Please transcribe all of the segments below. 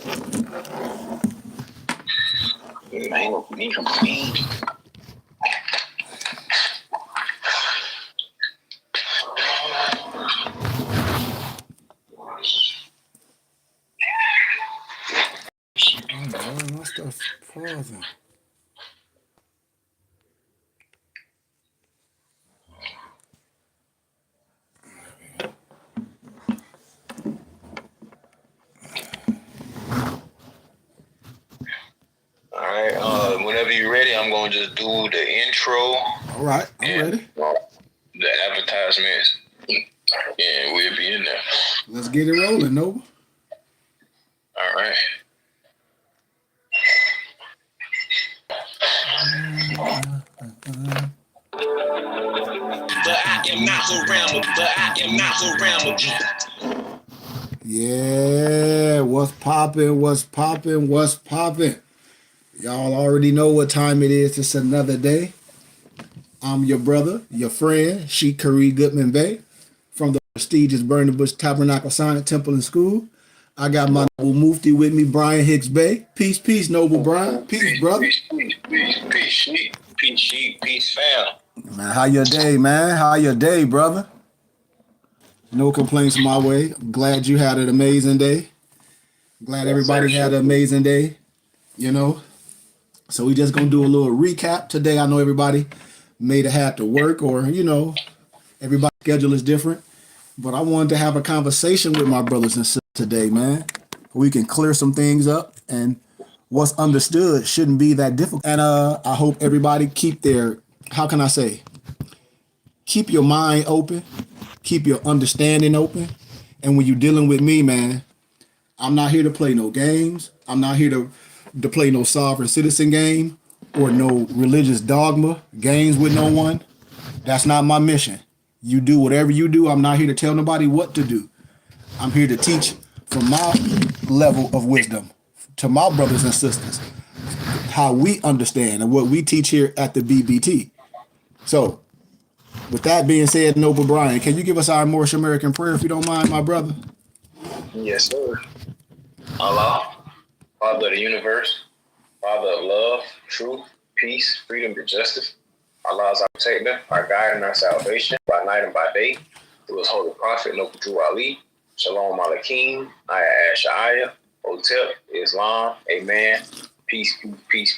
Man, me. Oh Lord, my stuff pausing. All right. Whenever you're ready, I'm gonna just do the intro. All right, I'm ready. The advertisements, and we'll be in there. Let's get it rolling, Nova. All right. But I am not the realm. Yeah, what's poppin'? Y'all already know what time it is. It's another day. I'm your brother, your friend, Sheikh Khari Goodman Bey, from the prestigious Burning Bush Tabernacle Science Temple and School. I got my noble Mufti with me, Brian Hicks Bey. Peace, noble Brian. Peace, brother. Peace, fam. Man, how your day, man? How your day, brother? No complaints my way. I'm glad you had an amazing day. Glad everybody had an amazing day, you know. So we just gonna do a little recap today. I know everybody may have had to work, or everybody's schedule is different. But I wanted to have a conversation with my brothers and sisters today, man. We can clear some things up, and what's understood shouldn't be that difficult. And I hope everybody keep your mind open, keep your understanding open. And when you're dealing with me, man, I'm not here to play no games. I'm not here to play no sovereign citizen game or no religious dogma games with no one. That's not my mission. You do whatever you do. I'm not here to tell nobody what to do. I'm here to teach from my level of wisdom to my brothers and sisters how we understand and what we teach here at the BBT. So, with that being said, Noble Brian, can you give us our Moorish American prayer if you don't mind, my brother? Yes, sir. Allah, Father of the universe, Father of love, truth, peace, freedom, and justice. Allah is our protector, our guide, and our salvation by night and by day. Through his holy prophet, Noble Drew Ali, Shalom Aleichem, Ayah Ashaya, Hotep, Islam, Amen. Peace. Peace.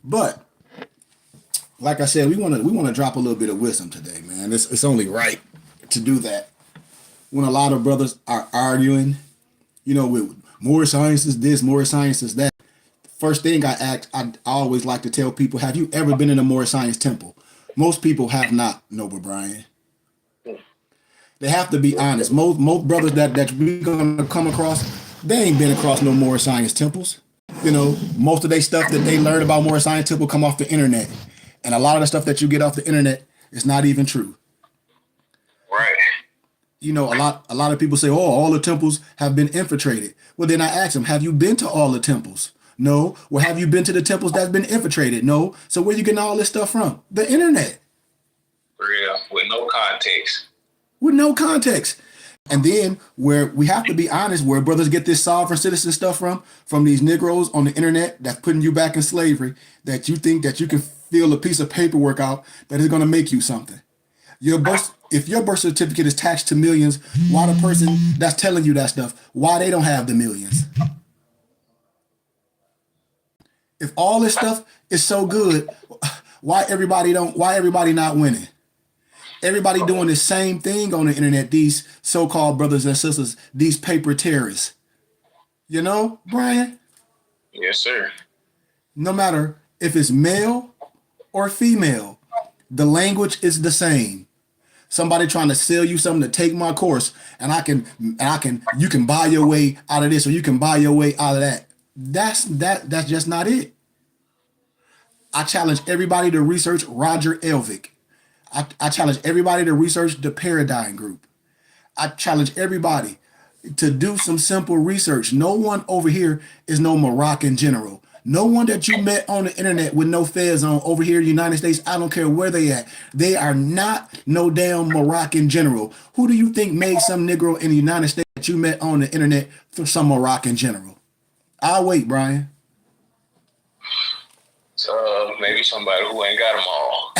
But like I said, we want to drop a little bit of wisdom today, man. It's only right to do that. When a lot of brothers are arguing, with more science is this, more science is that. First thing I always like to tell people: have you ever been in a more science temple? Most people have not, Noble Brian. They have to be honest. Most brothers that we're gonna come across, they ain't been across no more science temples. Most of their stuff that they learn about more science temple come off the internet, and a lot of the stuff that you get off the internet is not even true. Right. A lot of people say, "Oh, all the temples have been infiltrated." Well, then I ask them, "Have you been to all the temples?" No. Well, have you been to the temples that's been infiltrated? No. So where you getting all this stuff from? The internet. Real, with no context. With no context. And then where we have to be honest, where brothers get this sovereign citizen stuff from these Negroes on the internet that's putting you back in slavery, that you think that you can fill a piece of paperwork out that is going to make you something. If your birth certificate is taxed to millions, why the person that's telling you that stuff, why they don't have the millions? If all this stuff is so good, why everybody not winning? Everybody doing the same thing on the internet, these so-called brothers and sisters, these paper terrorists. Brian? Yes, sir. No matter if it's male or female, the language is the same. Somebody trying to sell you something to take my course, and you can buy your way out of this, or you can buy your way out of that. That's just not it. I challenge everybody to research Roger Elvick. I challenge everybody to research the Paradigm Group. I challenge everybody to do some simple research. No one over here is no Moroccan general. No one that you met on the internet with no feds on over here in the United States, I don't care where they at. They are not no damn Moroccan general. Who do you think made some Negro in the United States that you met on the internet for some Moroccan general? I'll wait, Brian. So maybe somebody who ain't got them all.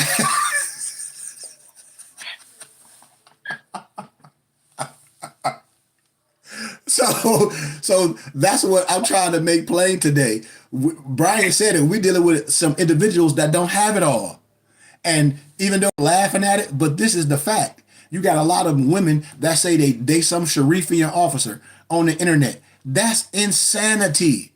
So that's what I'm trying to make plain today. Brian said it. We're dealing with some individuals that don't have it all. And even though laughing at it, but this is the fact. You got a lot of women that say they some Sharifian officer on the internet. That's insanity.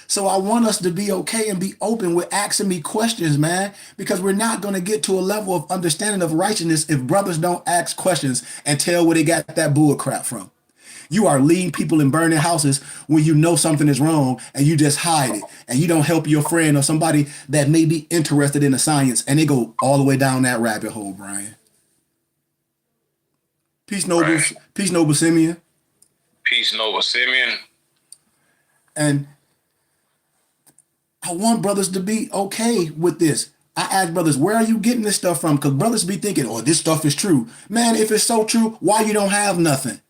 So I want us to be okay and be open with asking me questions, man, because we're not going to get to a level of understanding of righteousness if brothers don't ask questions and tell where they got that bull crap from. You are leading people in burning houses when you know something is wrong and you just hide it and you don't help your friend or somebody that may be interested in the science and they go all the way down that rabbit hole, Brian. Peace, noble, Right. peace, noble Simeon. Peace, Nova Simeon. And I want brothers to be okay with this. I ask brothers, where are you getting this stuff from? Because brothers be thinking, oh, this stuff is true. Man, if it's so true, why you don't have nothing?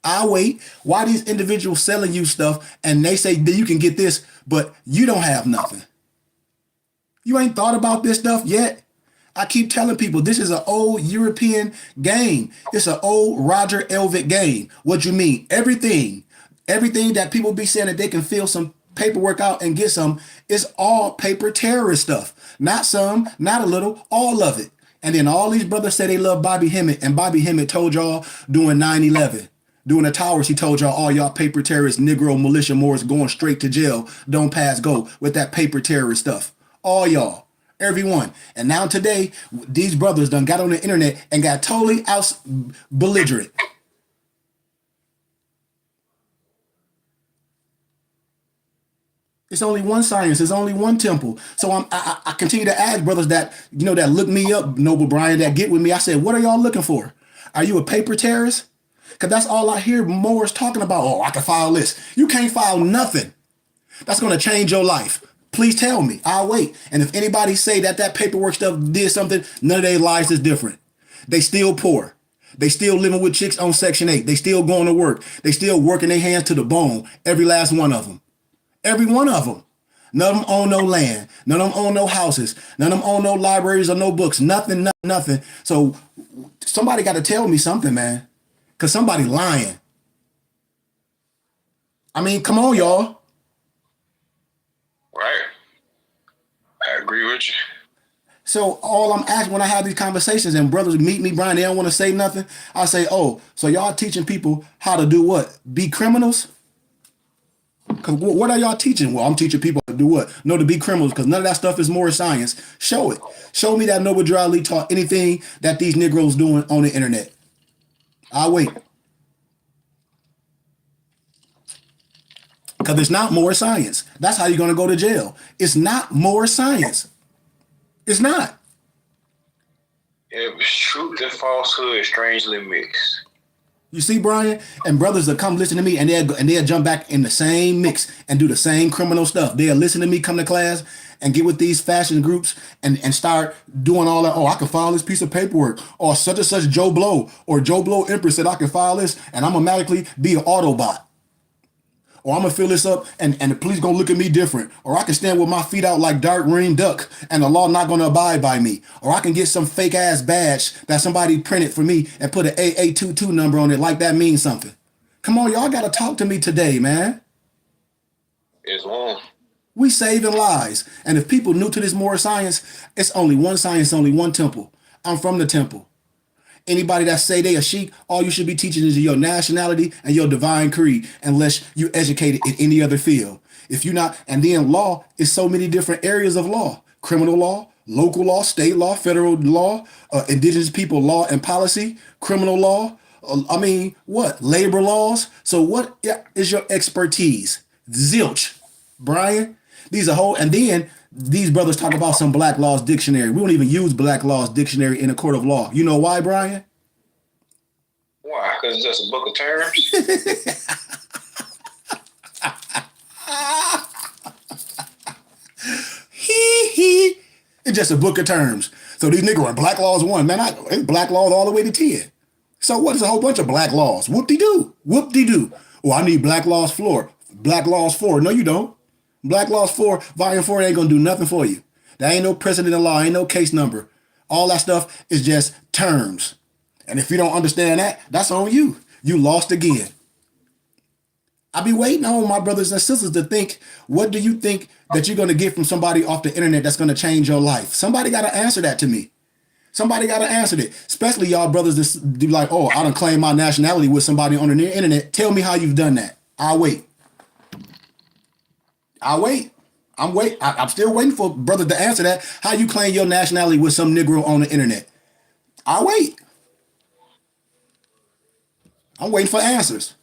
I'll wait. Why these individuals selling you stuff and they say that you can get this, but you don't have nothing? You ain't thought about this stuff yet? I keep telling people this is an old European game. It's an old Roger Elvick game. What you mean? Everything that people be saying that they can fill some paperwork out and get some, it's all paper terrorist stuff. Not some, not a little, all of it. And then all these brothers say they love Bobby Hemmett, and Bobby Hemmett told y'all doing 9/11. During the towers, he told y'all all y'all paper terrorists, Negro militia Moors going straight to jail, don't pass go with that paper terrorist stuff. All y'all, everyone. And now today, these brothers done got on the internet and got totally out belligerent. It's only one science. It's only one temple. So I continue to ask brothers that, that look me up, Noble Brian, that get with me. I said, what are y'all looking for? Are you a paper terrorist? Because that's all I hear more is talking about. Oh, I can file this. You can't file nothing. That's going to change your life. Please tell me. I'll wait. And if anybody say that paperwork stuff did something, none of their lives is different. They still poor. They still living with chicks on Section 8. They still going to work. They still working their hands to the bone. Every last one of them. Every one of them. None of them own no land. None of them own no houses. None of them own no libraries or no books. Nothing, nothing. So somebody got to tell me something, man. Because somebody lying. I mean, come on, y'all. Right. I agree with you. So all I'm asking when I have these conversations and brothers meet me, Brian, they don't want to say nothing. I say, oh, so y'all teaching people how to do what? Be criminals? Because what are y'all teaching? Well, I'm teaching people to do what? No, to be criminals, because none of that stuff is more science. Show it. Show me that Noble Drew Ali taught anything that these Negroes doing on the internet. I'll wait. Because it's not more science. That's how you're going to go to jail. It's not more science. It's not. Yeah, but truth and falsehood is strangely mixed. You see, Brian? And brothers that come listen to me and they'll jump back in the same mix and do the same criminal stuff. They'll listen to me come to class and get with these fashion groups and start doing all that. Oh, I can file this piece of paperwork. Or such and such Joe Blow or Joe Blow Empress said I can file this and I'm automatically be an Autobot. Or I'm going to fill this up and the police going to look at me different. Or I can stand with my feet out like Darkwing Duck and the law not going to abide by me. Or I can get some fake ass badge that somebody printed for me and put an AA22 number on it like that means something. Come on, y'all got to talk to me today, man. It's one. We saving lives. And if people new to this more science, it's only one science, only one temple. I'm from the temple. Anybody that say they a sheik, all you should be teaching is your nationality and your divine creed, unless you educated in any other field. If you're not, and then law is so many different areas of law: criminal law, local law, state law, federal law, indigenous people law and policy, criminal law. Labor laws. So what is your expertise? Zilch, Brian. These are whole, and then these brothers talk about some Black Laws Dictionary. We don't even use Black Laws Dictionary in a court of law. You know why, Brian? Why? Because it's just a book of terms? It's just a book of terms. So these niggas are black laws 1. Man, it's black laws all the way to 10. So what is a whole bunch of black laws? Whoop-de-doo. Whoop-de-doo. Oh, I need black laws 4. Black laws 4. No, you don't. Black laws 4, volume 4 ain't gonna do nothing for you. There ain't no precedent in law, ain't no case number. All that stuff is just terms. And if you don't understand that, that's on you. You lost again. I be waiting on my brothers and sisters to think, what do you think that you're going to get from somebody off the internet that's going to change your life? Somebody got to answer that to me. Somebody got to answer it. Especially y'all brothers that do like, oh, I done claim my nationality with somebody on the internet. Tell me how you've done that. I'll wait. I'm still waiting for brother to answer that. How you claim your nationality with some Negro on the internet? I'll wait. I'm waiting for answers.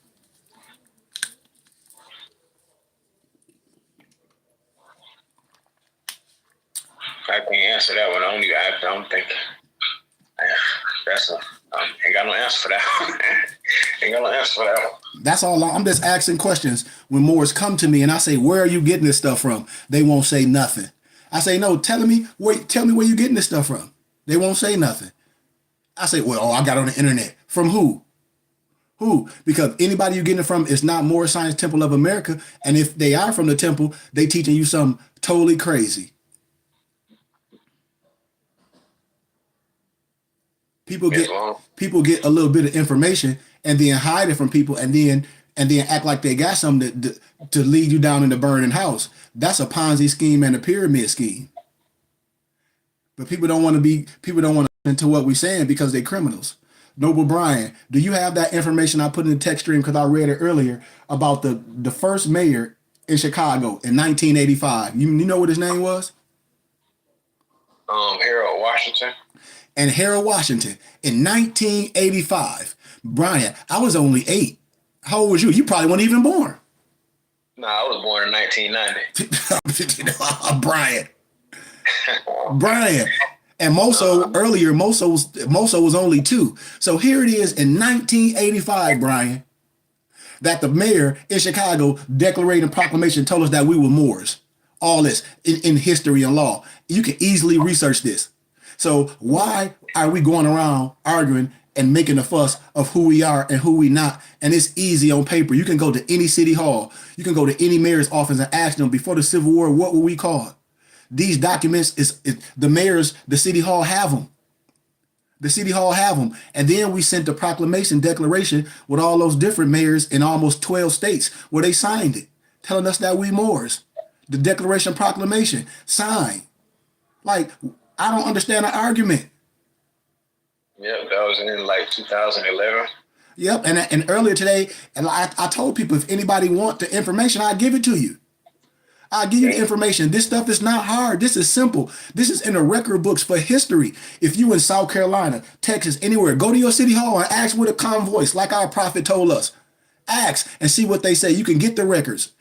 I can't answer that one. I don't think that's ain't got no answer for that. Ain't got no answer for that one. That's all. I'm just asking questions. When Moors come to me and I say, "Where are you getting this stuff from?" They won't say nothing. I say, "No, tell me where you getting this stuff from." They won't say nothing. I say, "Well, I got it on the internet." From who? Who? Because anybody you getting it from is not Moorish Science Temple of America. And if they are from the temple, they teaching you something totally crazy. People get a little bit of information and then hide it from people and then act like they got something to lead you down in the burning house. That's a Ponzi scheme and a pyramid scheme. But people don't want to listen to what we're saying because they're criminals. Noble Brian, do you have that information I put in the text stream because I read it earlier about the first mayor in Chicago in 1985? You know what his name was? Harold Washington. And Harold Washington in 1985. Brian, I was only 8. How old was you? You probably weren't even born. No, I was born in 1990. Brian. And Moso was only 2. So here it is in 1985, Brian, that the mayor in Chicago declared a proclamation told us that we were Moors. All this in history and law. You can easily research this. So why are we going around arguing and making a fuss of who we are and who we not? And it's easy on paper. You can go to any city hall. You can go to any mayor's office and ask them before the Civil War, what were we called? These documents, the city hall have them. The city hall have them. And then we sent the Proclamation Declaration with all those different mayors in almost 12 states where they signed it, telling us that we Moors. The Declaration Proclamation, signed. Like, I don't understand the argument. Yep, that was in like 2011. Yep, and earlier today, and I told people if anybody want the information, I'll give it to you. I'll give you the information. This stuff is not hard. This is simple. This is in the record books for history. If you in South Carolina, Texas, anywhere, go to your city hall and ask with a calm voice, like our prophet told us. Ask and see what they say. You can get the records.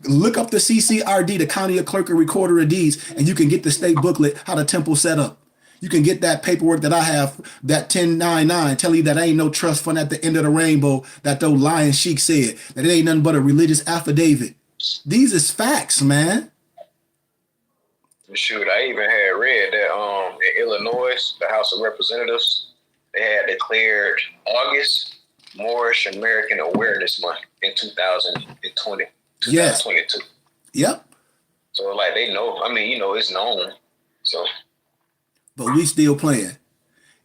Look up the CCRD, the County Clerk and Recorder of Deeds, and you can get the state booklet, how the temple set up. You can get that paperwork that I have, that 1099, telling you that ain't no trust fund at the end of the rainbow, that those lion sheik said, that it ain't nothing but a religious affidavit. These is facts, man. Shoot, I even had read that in Illinois, the House of Representatives, they had declared August Moorish American Awareness Month in 2020. Yes. 2022. Yep. So like they know, I mean, it's known. So but we still playing.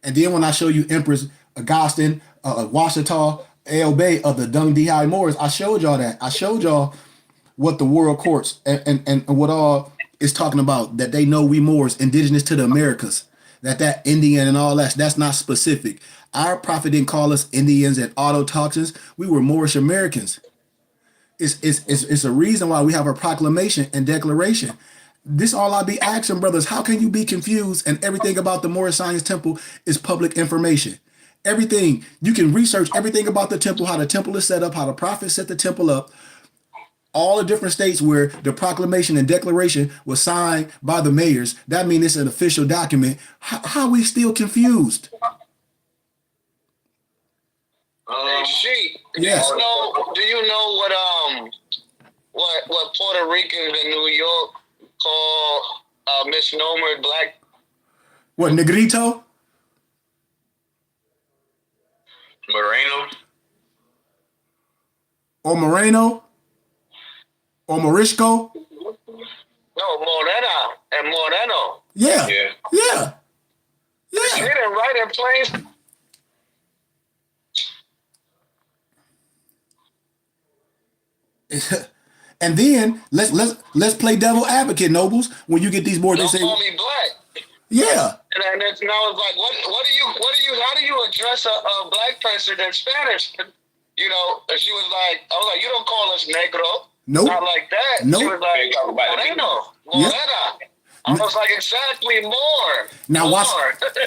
And then when I show you Empress Augustine, Washita, El Bay of the Dung Dhi Moors, I showed y'all that. I showed y'all what the world courts and what all is talking about, that they know we Moors, indigenous to the Americas, that Indian and all that's not specific. Our prophet didn't call us Indians and autotoxins. We were Moorish Americans. It's a reason why we have a proclamation and declaration. This all I be asking, brothers. How can you be confused and everything about the Moorish Science Temple is public information? Everything, you can research everything about the temple, how the temple is set up, how the prophet set the temple up, all the different states where the proclamation and declaration was signed by the mayors. That means it's an official document. How are we still confused? She. Yes. Do you know what Puerto Ricans in New York call misnomer black. What, Negrito? Moreno. Or Moreno? Or Morisco? No, Morena and Moreno. Yeah. Yeah. Yeah. It's Yeah. hidden right in plain. And then let's play devil advocate, nobles. When you get these boards, they Don't say, call me black. yeah. And it's now it's like, how do you address a black person in Spanish? You know, and she was like, I was like, you don't call us negro. Nope. Not like that. Nope. She was like, moreno, morena. Yep. I was like, exactly, more. Now more. watch.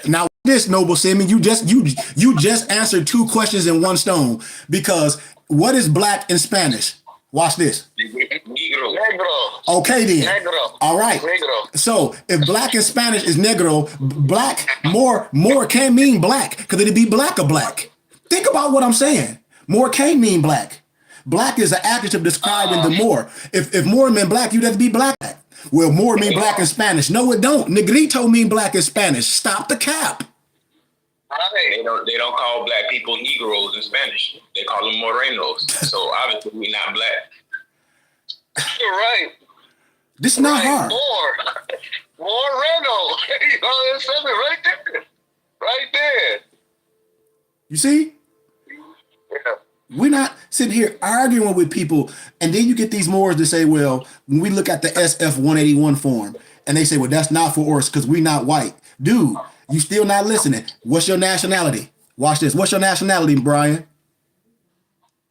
Now this, noble Simeon, you just answered two questions in one stone. Because what is black in Spanish? Watch this. Negro. Okay then. Negro. All right. Negro. So if black in Spanish is negro, black more can't mean black because it'd be black or black. Think about what I'm saying. More can't mean black. Black is an adjective describing the more. If more meant black, you'd have to be black. Well, more mean black in Spanish. No, it don't. Negrito mean black in Spanish. Stop the cap. They don't call black people Negroes in Spanish. They call them Morenos. So obviously we're not black. You're right. This is not hard. Moreno. You know, it says it right there. Right there. You see? Yeah. We're not sitting here arguing with people, and then you get these Moors to say, well, when we look at the SF 181 form, and they say, well, that's not for us because we're not white. Dude, you still not listening. What's your nationality? Watch this. What's your nationality, Brian?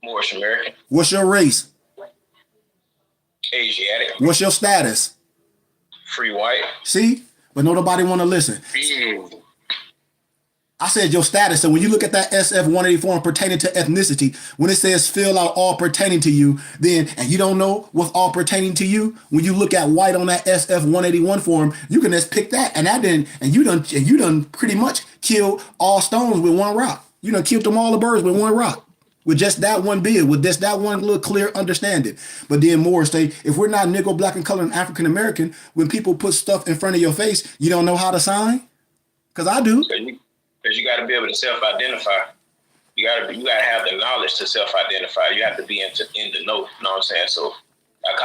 Moorish American. What's your race? Asiatic. What's your status? Free white. See? But nobody want to listen. I said your status. So when you look at that SF 180 form pertaining to ethnicity, when it says fill out all pertaining to you, then, and you don't know what's all pertaining to you, when you look at white on that SF 181 form, you can just pick that. And you done pretty much killed all stones with one rock. You done killed them all the birds with one rock. With just that one bid, with just that one little clear understanding. But then more say, if we're not Negro, Black, and Color, and African American, when people put stuff in front of your face, you don't know how to sign? Because I do. Because you got to be able to self-identify. You got to have the knowledge to self-identify. You have to be in the know. You know what I'm saying? So, like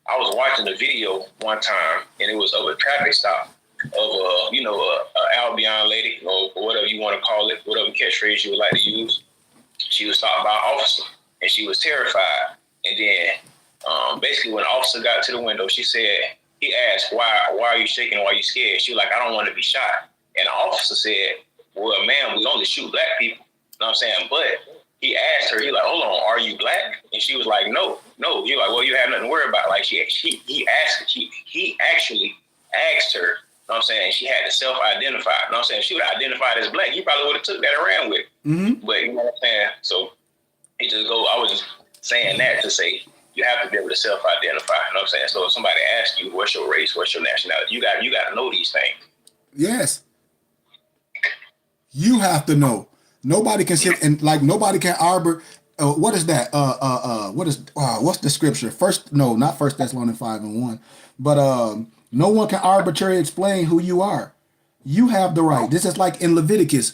I was watching a video one time, and it was of a traffic stop of a Albion lady, or whatever you want to call it, whatever catchphrase you would like to use. She was talking about an officer, and she was terrified. And then, basically, when the officer got to the window, he asked, "Why are you shaking? Why are you scared?" She was like, "I don't want to be shot." And the officer said, "Well, ma'am, we only shoot black people." You know what I'm saying? But he asked her, he like, "Hold on, are you black?" And she was like, no. He like, "Well, you have nothing to worry about." Like he actually asked her, you know what I'm saying? She had to self-identify. You know what I'm saying? She would have identified as black. He probably would have took that and ran with it. Mm-hmm. But you know what I'm saying? So I was just saying that to say you have to be able to self-identify. You know what I'm saying? So if somebody asks you, what's your race, what's your nationality, you got to know these things. Yes. You have to know. Nobody can sit and nobody can arbor. What is that? What's the scripture? Not First Thessalonians 5:1. But no one can arbitrarily explain who you are. You have the right. This is like in Leviticus,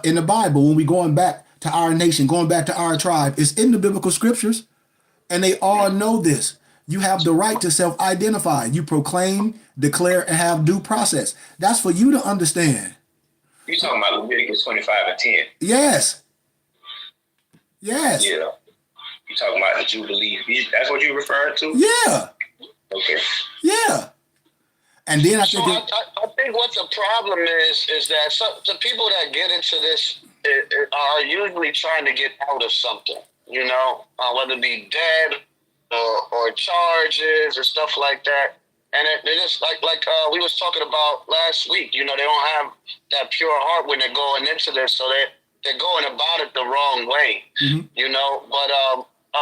in the Bible, when we going back to our nation, going back to our tribe. It's in the biblical scriptures, and they all know this. You have the right to self-identify. You proclaim, declare, and have due process. That's for you to understand. You talking about Leviticus 25:10? Yes. Yes. Yeah. You talking about the Jubilee? That's what you're referring to? Yeah. Okay. Yeah. And then I think what the problem is that the people that get into this are usually trying to get out of something. You know, whether it be dead or charges or stuff like that. And it is like we was talking about last week. You know, they don't have that pure heart when they're going into this, so they're going about it the wrong way. Mm-hmm. You know, but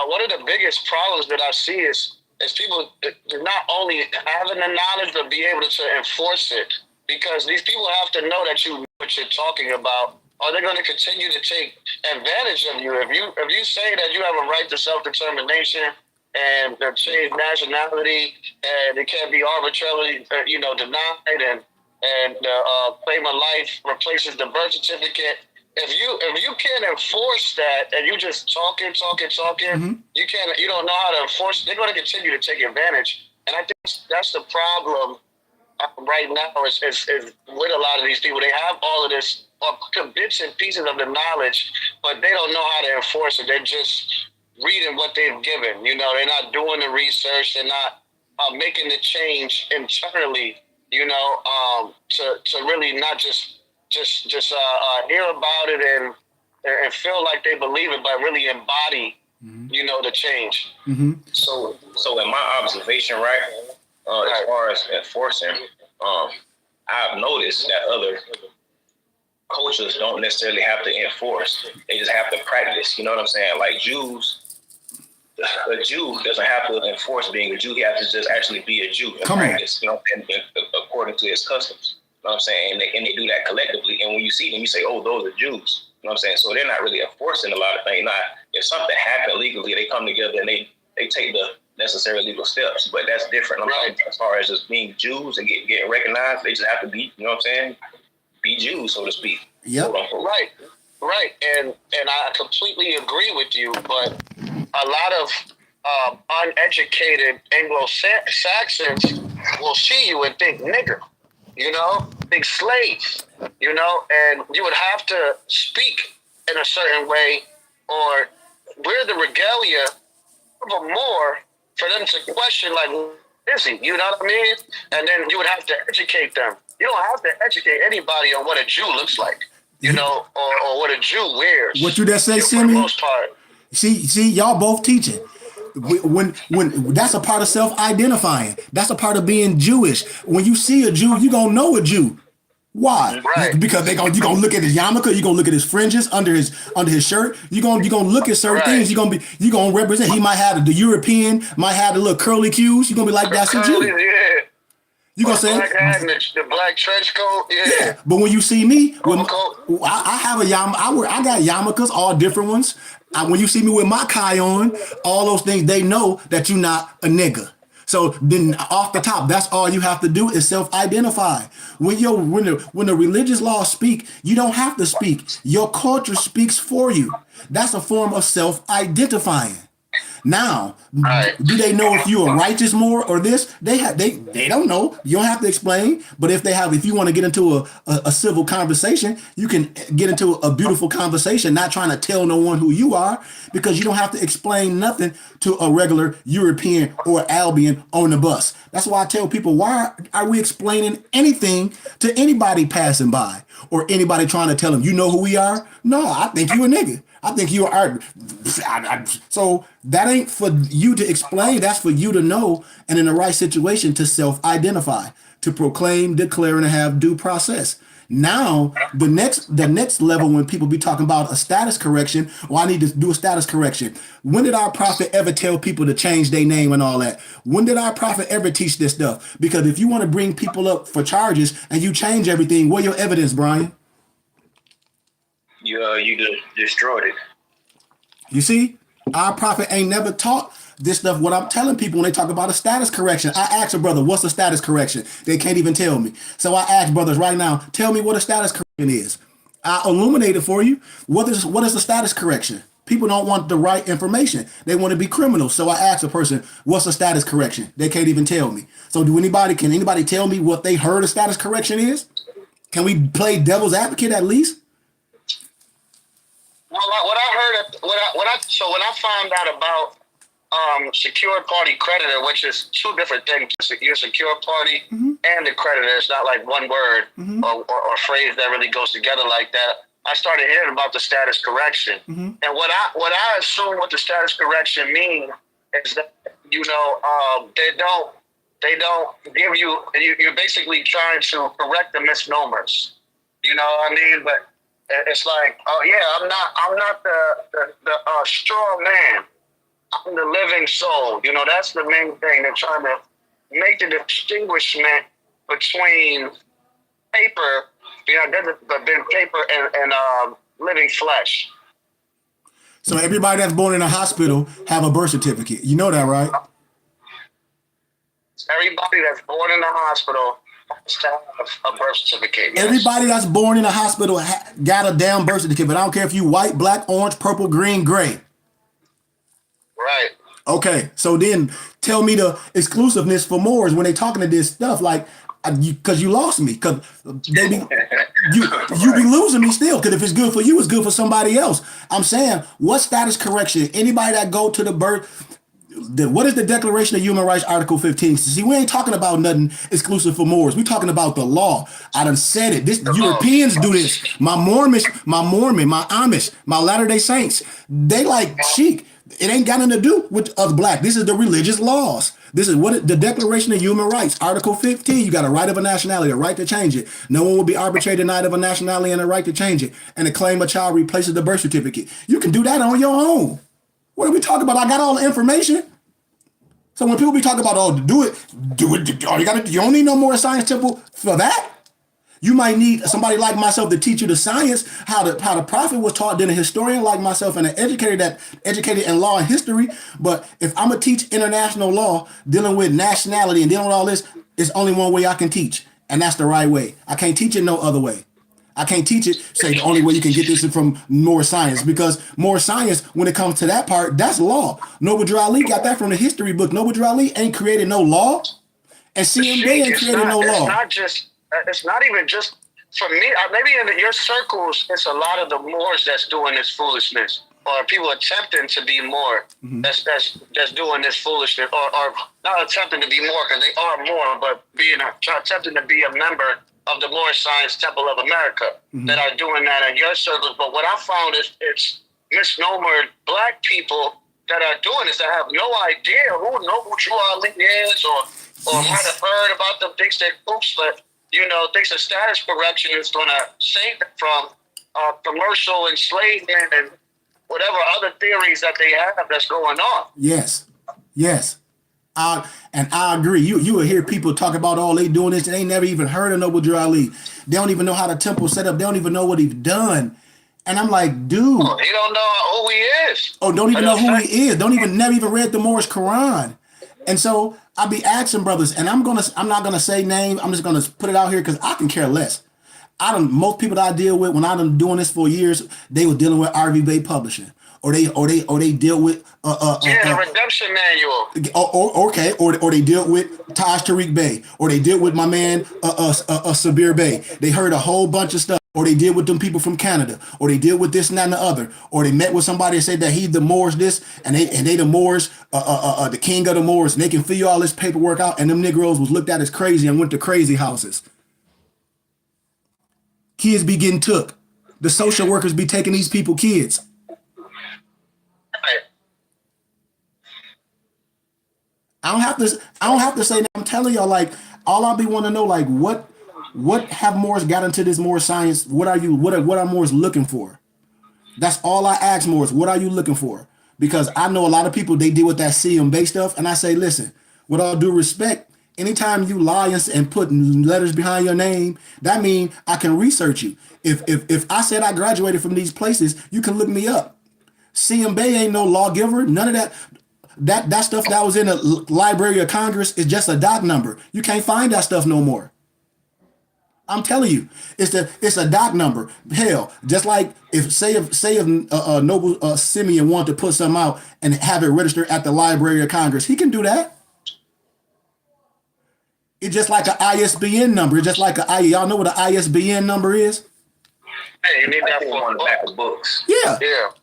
one of the biggest problems that I see is people not only having the knowledge but be able to enforce it, because these people have to know that you know what you're talking about, or they're going to continue to take advantage of you. If you say that you have a right to self-determination and change nationality, and it can't be arbitrarily, denied, and claim of life replaces the birth certificate. If you can't enforce that, and you just talking, you don't know how to enforce. They're going to continue to take advantage, and I think that's the problem right now. Is with a lot of these people, they have all of this bits and pieces of the knowledge, but they don't know how to enforce it. They're just reading what they've given. They're not doing the research. They're not making the change internally. To really not just hear about it and feel like they believe it, but really embody, the change. Mm-hmm. So in my observation, right, as far as enforcing, I've noticed that other cultures don't necessarily have to enforce; they just have to practice. You know what I'm saying? Like Jews. A Jew doesn't have to enforce being a Jew. He has to just actually be a Jew and practice, and according to his customs. You know what I'm saying? And they do that collectively. And when you see them, you say, oh, those are Jews. You know what I'm saying? So they're not really enforcing a lot of things. Now, if something happened legally, they come together and they take the necessary legal steps. But that's different. As far as just being Jews and getting recognized, they just have to be, you know what I'm saying? Be Jews, so to speak. Yep. Right. And I completely agree with you, but a lot of uneducated Anglo-Saxons will see you and think nigger, think slave, and you would have to speak in a certain way, or we're the regalia of a Moor for them to question, like, is he? You know what I mean? And then you would have to educate them. You don't have to educate anybody on what a Jew looks like, or what a Jew wears. What you just say, for the most part. See, y'all both teaching. When that's a part of self-identifying. That's a part of being Jewish. When you see a Jew, you gonna know a Jew. Why? Right. Because you gonna look at his yarmulke, you gonna look at his fringes under his shirt. You gonna look at certain things. You gonna represent. He might have the European, might have the little curly cues. You gonna be like, that's a Jew. Yeah. You gonna say black hat and the black trench coat, yeah. But when you see me, coat. I have a yarmulke. I got yarmulkes, all different ones. When you see me with my kai on, all those things, they know that you're not a nigga. So then, off the top, that's all you have to do is self-identify. When the religious laws speak, you don't have to speak. Your culture speaks for you. That's a form of self-identifying. Now, do they know if you are righteous more or this? They don't know. You don't have to explain. But if you want to get into a civil conversation, you can get into a beautiful conversation, not trying to tell no one who you are, because you don't have to explain nothing to a regular European or Albion on the bus. That's why I tell people, why are we explaining anything to anybody passing by or anybody trying to tell them, you know who we are? No, I think you a nigga. I think you are. So that ain't for you to explain. That's for you to know, and in the right situation to self-identify, to proclaim, declare, and have due process. Now, the next level, when people be talking about a status correction, I need to do a status correction. When did our prophet ever tell people to change their name and all that? When did our prophet ever teach this stuff? Because if you want to bring people up for charges and you change everything, where your evidence, Brian? You destroyed it. You see, our prophet ain't never taught this stuff. What I'm telling people when they talk about a status correction, I ask a brother, what's a status correction? They can't even tell me. So I ask brothers right now, tell me what a status correction is. I illuminate it for you. What is a status correction? People don't want the right information. They want to be criminals. So I ask a person, what's a status correction? They can't even tell me. So can anybody tell me what they heard a status correction is? Can we play devil's advocate at least? Well, when I found out about secured party creditor, which is two different things. Your secured party and the creditor. It's not like one word or phrase that really goes together like that. I started hearing about the status correction, and what I assume what the status correction means is that they don't give you. You're basically trying to correct the misnomers. You know what I mean? But it's like, oh yeah, I'm not the straw man. I'm the living soul. That's the main thing. They're trying to make the distinguishment between paper, paper and living flesh. So everybody that's born in a hospital have a birth certificate. You know that, right? Everybody that's born in the hospital has to have a birth certificate. Yes. Everybody that's born in a hospital got a damn birth certificate. But I don't care if you white, black, orange, purple, green, gray. Right. Okay, so then tell me the exclusiveness for Moors when they talking to this stuff, like, because you lost me, because baby, you be losing me still. Because if it's good for you, it's good for somebody else. I'm saying, what status correction? Anybody that go to the birth, what is the Declaration of Human Rights, Article 15? See, we ain't talking about nothing exclusive for Moors. We talking about the law. I done said it. This Europeans do this. My Mormon, my Amish, my Latter-day Saints, they like chic. It ain't got nothing to do with us black. This is the religious laws. This is what the Declaration of Human Rights, Article 15. You got a right of a nationality, a right to change it. No one will be arbitrated denied of a nationality and a right to change it. And a claim a child replaces the birth certificate. You can do that on your own. What are we talking about? I got all the information. So when people be talking about, oh, do it. Oh, you don't need no more science temple for that. You might need somebody like myself to teach you the science, how the prophet was taught, then a historian like myself and an educator that educated in law and history. But if I'm gonna teach international law, dealing with nationality and dealing with all this, it's only one way I can teach, and that's the right way. I can't teach it no other way. I can't teach it, say the only way you can get this is from more science, because more science, when it comes to that part, that's law. Noble Drew Ali got that from the history book. Noble Drew Ali ain't created no law, and CMB ain't created no law. It's not even just for me. Maybe in your circles, it's a lot of the Moors that's doing this foolishness, or people attempting to be more. That's doing this foolishness, or not attempting to be more because they are more, but attempting to be a member of the Moorish Science Temple of America that are doing that in your circles. But what I found is it's misnomered black people that are doing this that have no idea who Noble Drew Ali is, or might have heard about them, thinks they're oops, but thinks a status correction is going to save them from commercial enslavement and whatever other theories that they have that's going on. Yes. And I agree. You will hear people talk about, oh, they doing this, and they never even heard of Noble Drew Ali. They don't even know how the temple set up. They don't even know what he's done. And I'm like, dude. Oh, he don't know who he is. Oh, don't even know who he is. Never even read the Moorish Quran. And so I be asking brothers, and I'm not gonna say name. I'm just gonna put it out here because I can care less. Most people that I deal with when I've been doing this for years, they were dealing with RV Bay Publishing, or they deal with the Redemption Manual. Or they deal with Taj Tariq Bey, or they deal with my man Sabir Bey. They heard a whole bunch of stuff. Or they deal with them people from Canada, or they deal with this and that and the other, or they met with somebody and said that he the Moors this, and they the Moors, the king of the Moors, and they can figure all this paperwork out, and them Negroes was looked at as crazy and went to crazy houses. Kids be getting took. The social workers be taking these people kids. I don't have to say that. I'm telling y'all, like, all I'll be wanting to know, like, what have Moors got into this Moor science? What are Moors looking for? That's all I ask Moors. What are you looking for? Because I know a lot of people, they deal with that CMB stuff. And I say, listen, with all due respect, anytime you lie and put letters behind your name, that means I can research you. If I said I graduated from these places, you can look me up. CMB ain't no lawgiver. None of that. That stuff that was in the Library of Congress is just a doc number. You can't find that stuff no more. I'm telling you, it's a doc number. Hell, just like if Noble Simeon wanted to put something out and have it registered at the Library of Congress, he can do that. It's just like an ISBN number. It's just like y'all know what an ISBN number is? Hey, you need that for on the back of books. Yeah.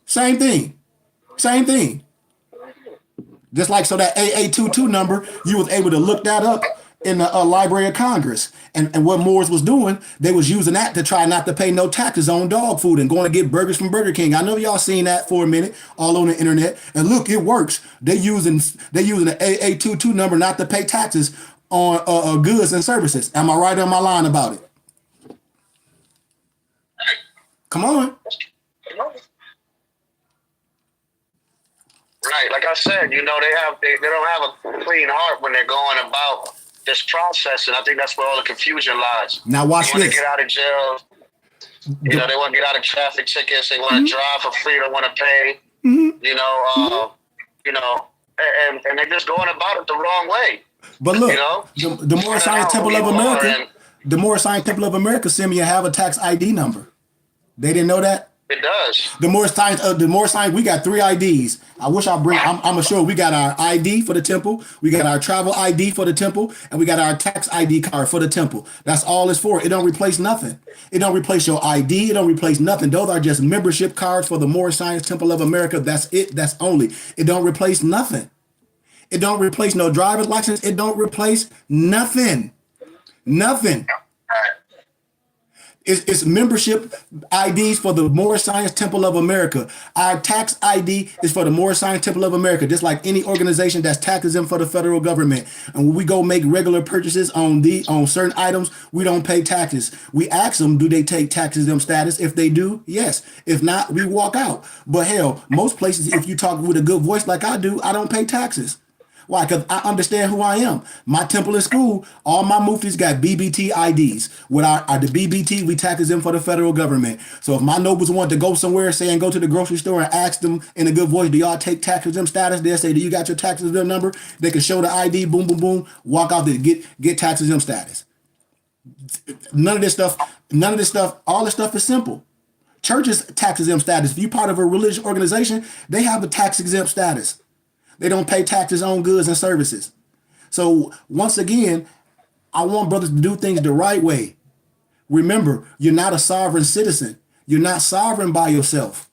Same thing. Just like so that AA22 number, you was able to look that up in the Library of Congress. And what Moors was doing, they was using that to try not to pay no taxes on dog food and going to get burgers from Burger King. I know y'all seen that for a minute all on the internet. And look, it works. They using the AA22 number not to pay taxes on goods and services. Am I right on my line about it? Come on. Right, like I said, they don't have a clean heart when they're going about this process, and I think that's where all the confusion lies. Now watch this. They want to get out of jail. They want to get out of traffic tickets. They want to drive for free. They want to pay You know, you know, and they're just going about it the wrong way. But look, You know, the Moorish Science Temple of America, Simeon, have a tax ID number. They didn't know that. it does. The Moorish Science, we got 3 IDs. I wish I'm sure we got our ID for the temple, we got our travel ID for the temple, and we got our tax ID card for the temple. That's all it's for. It don't replace nothing. It don't replace your ID. It don't replace nothing. Those are just membership cards for the Moorish Science Temple of America. That's it. That's only. It don't replace nothing. It don't replace no driver's license. It don't replace nothing. Nothing. It's membership IDs for the Moorish Science Temple of America. Our tax ID is for the Moorish Science Temple of America, just like any organization that's tax exempt for the federal government. And when we go make regular purchases on certain items, we don't pay taxes. We ask them, do they take tax exempt status? If they do, yes. If not, we walk out. But hell, most places, if you talk with a good voice like I do, I don't pay taxes. Why? Because I understand who I am. My temple in school, all my muftis got BBT IDs. With the BBT, we taxes them for the federal government. So if my nobles want to go somewhere, say, and go to the grocery store and ask them in a good voice, do y'all take tax exempt status? They'll say, do you got your tax exempt number? They can show the ID, boom, boom, boom, walk out there, get tax exempt status. None of this stuff, all this stuff is simple. Churches tax exempt status. If you're part of a religious organization, they have a tax exempt status. They don't pay taxes on goods and services. So once again, I want brothers to do things the right way. Remember, you're not a sovereign citizen. You're not sovereign by yourself.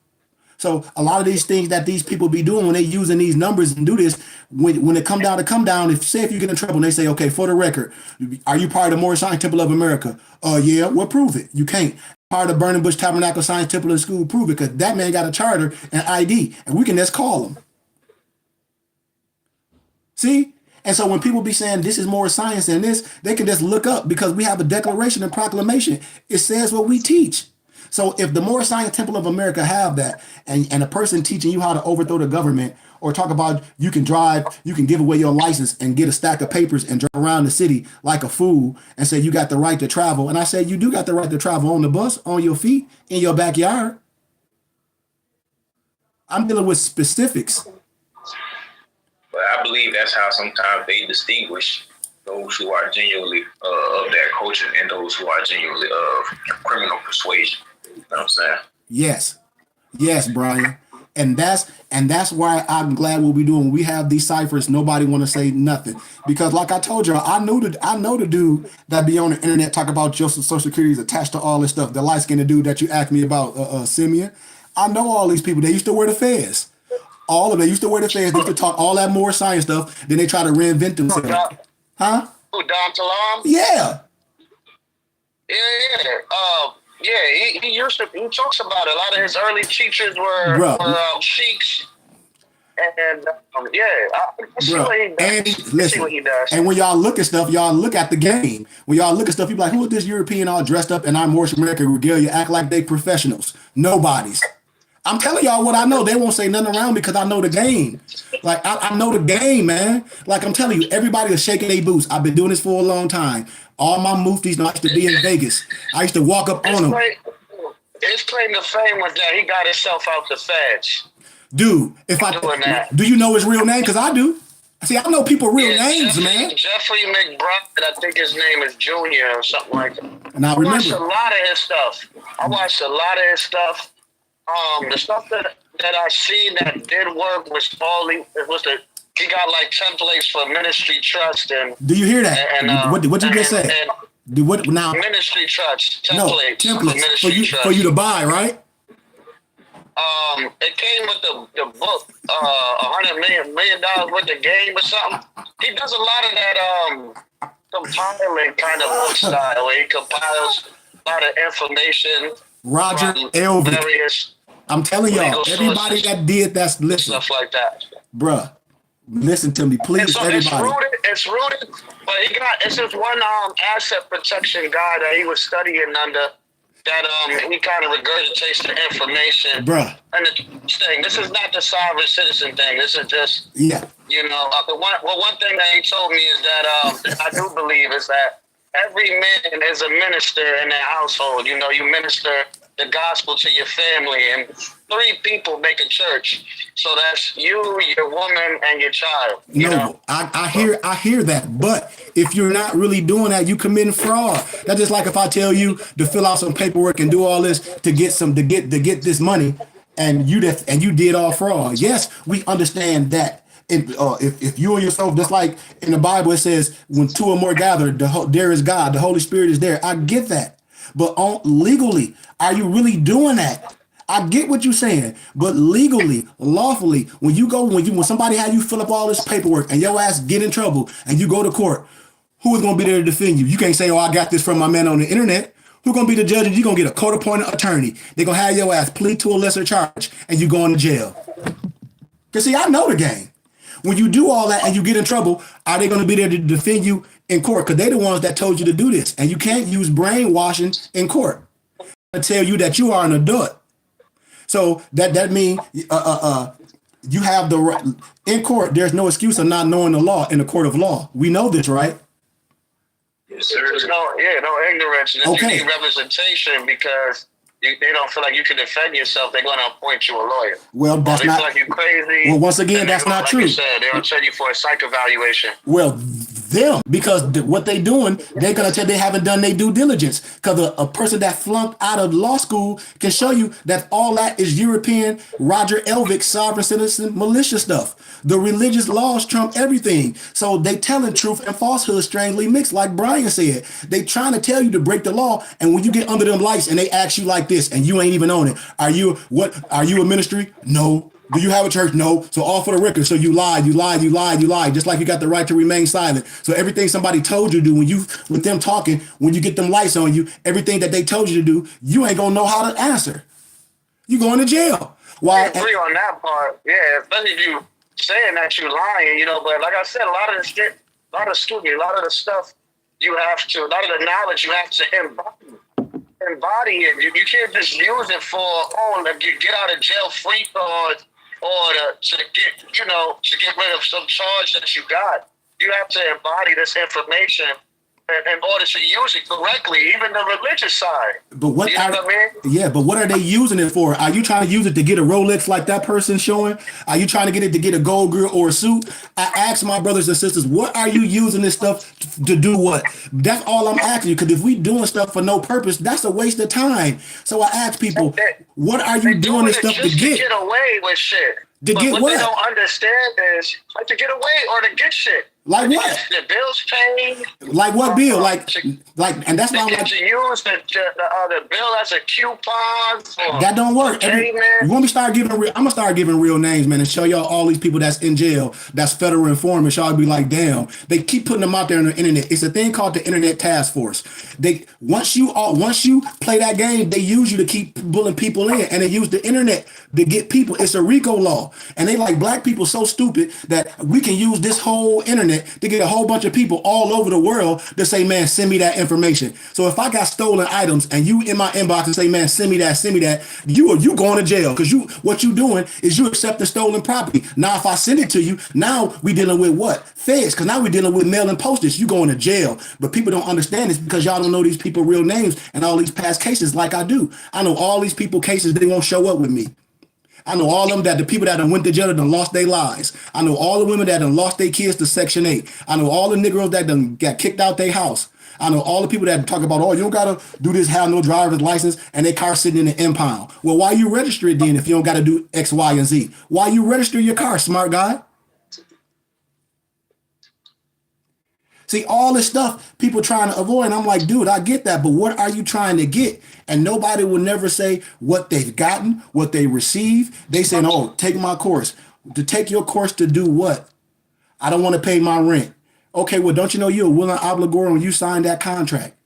So a lot of these things that these people be doing when they using these numbers and do this, when it come down, if you get in trouble and they say, okay, for the record, are you part of the Moorish Science Temple of America? Yeah, well, prove it. You can't. Part of the Burning Bush Tabernacle Science Temple in school, prove it, because that man got a charter and ID, and we can just call him. See? And so when people be saying this is more science than this, they can just look up, because we have a declaration and proclamation. It says what we teach. So if the Moorish Science Temple of America have that, and a person teaching you how to overthrow the government, or talk about you can give away your license and get a stack of papers and drive around the city like a fool and say you got the right to travel. And I said, you do got the right to travel on the bus, on your feet, in your backyard. I'm dealing with specifics. But I believe that's how sometimes they distinguish those who are genuinely of that culture and those who are genuinely of criminal persuasion. You know what I'm saying? Yes, Brian. And that's why I'm glad what we doing. We have these ciphers. Nobody want to say nothing, because like I told you, I know the dude that be on the internet talk about your social security is attached to all this stuff. The light skinned dude that you asked me about, Simeon. I know all these people. They used to wear the fez. All of them used to wear the fez. They used to talk all that more science stuff. Then they try to reinvent themselves. Huh? Who, Don Talam? Yeah. Yeah. He talks about it. A lot of his early teachers were sheiks. And I see what he does. And when y'all look at stuff, y'all look at the game. When y'all look at stuff, you be like, who is this European all dressed up in our Moorish American regalia, act like they professionals? Nobody's. I'm telling y'all what I know. They won't say nothing around me because I know the game. Like, I know the game, man. Like, I'm telling you, everybody is shaking their boots. I've been doing this for a long time. All my muftis know I used to be in Vegas. I used to walk up on them. His claim to fame was that he got himself out the feds. Dude, do you know his real name? Because I do. See, I know people real names, man. Jeffrey McBride, I think his name is Junior or something like that. And I watched a lot of his stuff. The stuff that I seen that did work was he got like templates for ministry trust and. Do you hear that? And what you just say? Do what now? Ministry trust templates for you to buy, right? It came with the book, $100 million worth of game or something. He does a lot of that compiling kind of book style where he compiles a lot of information. Roger Elvis. I'm telling y'all, everybody that did that's listen. Stuff like that. Bruh, listen to me, please, so everybody. It's rooted, but it's just one asset protection guy that he was studying under that he kind of regurgitates the information. Bruh. And the thing, this is not the sovereign citizen thing. This is just, yeah. one thing that he told me is that I do believe is that every man is a minister in their household. You know, you minister the gospel to your family, and 3 people make a church. So that's you, your woman, and your child. You know, No, I hear that. But if you're not really doing that, you committing fraud. That's just like if I tell you to fill out some paperwork and do all this to get to get this money, and you did all fraud. Yes, we understand that. If you and yourself, just like in the Bible, it says when 2 or more gather, there is God. The Holy Spirit is there. I get that. But legally, are you really doing that? I get what you're saying, but legally, lawfully, when somebody had you fill up all this paperwork and your ass get in trouble and you go to court, who is gonna be there to defend you? You can't say, "Oh, I got this from my man on the internet." Who's gonna be the judge? And you're gonna get a court-appointed attorney. They're gonna have your ass plead to a lesser charge and you going to jail. Cause see, I know the game. When you do all that and you get in trouble, are they gonna be there to defend you in court? Because they're the ones that told you to do this, and you can't use brainwashing in court to tell you that you are an adult. So that means you have the right in court. There's no excuse of not knowing the law in the court of law. We know this, right? Yes, sir. there's no ignorance. And Okay. you need representation because they don't feel like you can defend yourself. They're going to appoint you a lawyer. Well, Or that's they feel not. like you're crazy. Well, once again, and that's not like true. You said, they're going to send you for a psych evaluation. Well, them, because what they doing, they're gonna tell they haven't done their due diligence. Because a person that flunked out of law school can show you that all that is European Roger Elvick sovereign citizen militia stuff. The religious laws trump everything. So they telling truth and falsehood strangely mixed, like Brian said. They trying to tell you to break the law, and when you get under them lights and they ask you like this, and you ain't even on it, are you a ministry? No. Do you have a church? No. So all for the record. So you lied, just like you got the right to remain silent. So everything somebody told you to do with them talking, when you get them lights on you, everything that they told you to do, you ain't gonna know how to answer. You going to jail. Why? I agree on that part. Yeah, especially if you saying that you lying, you know. But like I said, a lot of the stuff you have to, a lot of the knowledge you have to embody it. You can't just use it for get out of jail free cards or to get rid of some charge that you got. You have to embody this information in order to use it correctly, even the religious side. But what You know what I mean? Yeah, but what are they using it for? Are you trying to use it to get a Rolex like that person showing? Are you trying to get it to get a gold grill or a suit? I ask my brothers and sisters, what are you using this stuff to do? What? That's all I'm asking you. Because if we doing stuff for no purpose, that's a waste of time. So I ask people, what are you doing this stuff to just get? To get away with shit. To But get what what? they don't understand is like to get away or to get shit. Like To what? get the bills paid. Like what bill? Like, and that's why I'm To like, use the bill as a coupon for that don't work. You payment. want me to start giving I'm gonna start giving real names, man, and show y'all all these people that's in jail, that's federal informants. Y'all be like, damn, they keep putting them out there on the internet. It's a thing called the Internet Task Force. They once you play that game, they use you to keep pulling people in, and they use the internet to get people. It's a RICO law, and they like black people so stupid that we can use this whole internet to get a whole bunch of people all over the world to say, man, send me that information. So if I got stolen items and you in my inbox and say, man, send me that, you going to jail, because what you doing is you accepting stolen property. Now if I send it to you, now we dealing with what? Feds, because now we dealing with mail and postage. You going to jail. But people don't understand this because y'all don't know these people real names and all these past cases like I do. I know all these people cases, they won't show up with me. I know all of them, that the people that done went to jail done lost their lives. I know all the women that done lost their kids to Section 8. I know all the Negroes that done got kicked out their house. I know all the people that talk about, oh, you don't gotta do this, have no driver's license, and their car sitting in the impound. Well, why you register it then if you don't gotta do X, Y, and Z? Why you register your car, smart guy? See, all this stuff people trying to avoid, and I'm like, dude, I get that, but what are you trying to get? And nobody will never say what they've gotten, what they receive. They saying, oh, take my course. To take your course to do what? I don't want to pay my rent. Okay, well, don't you know you're a willing obligor when you signed that contract?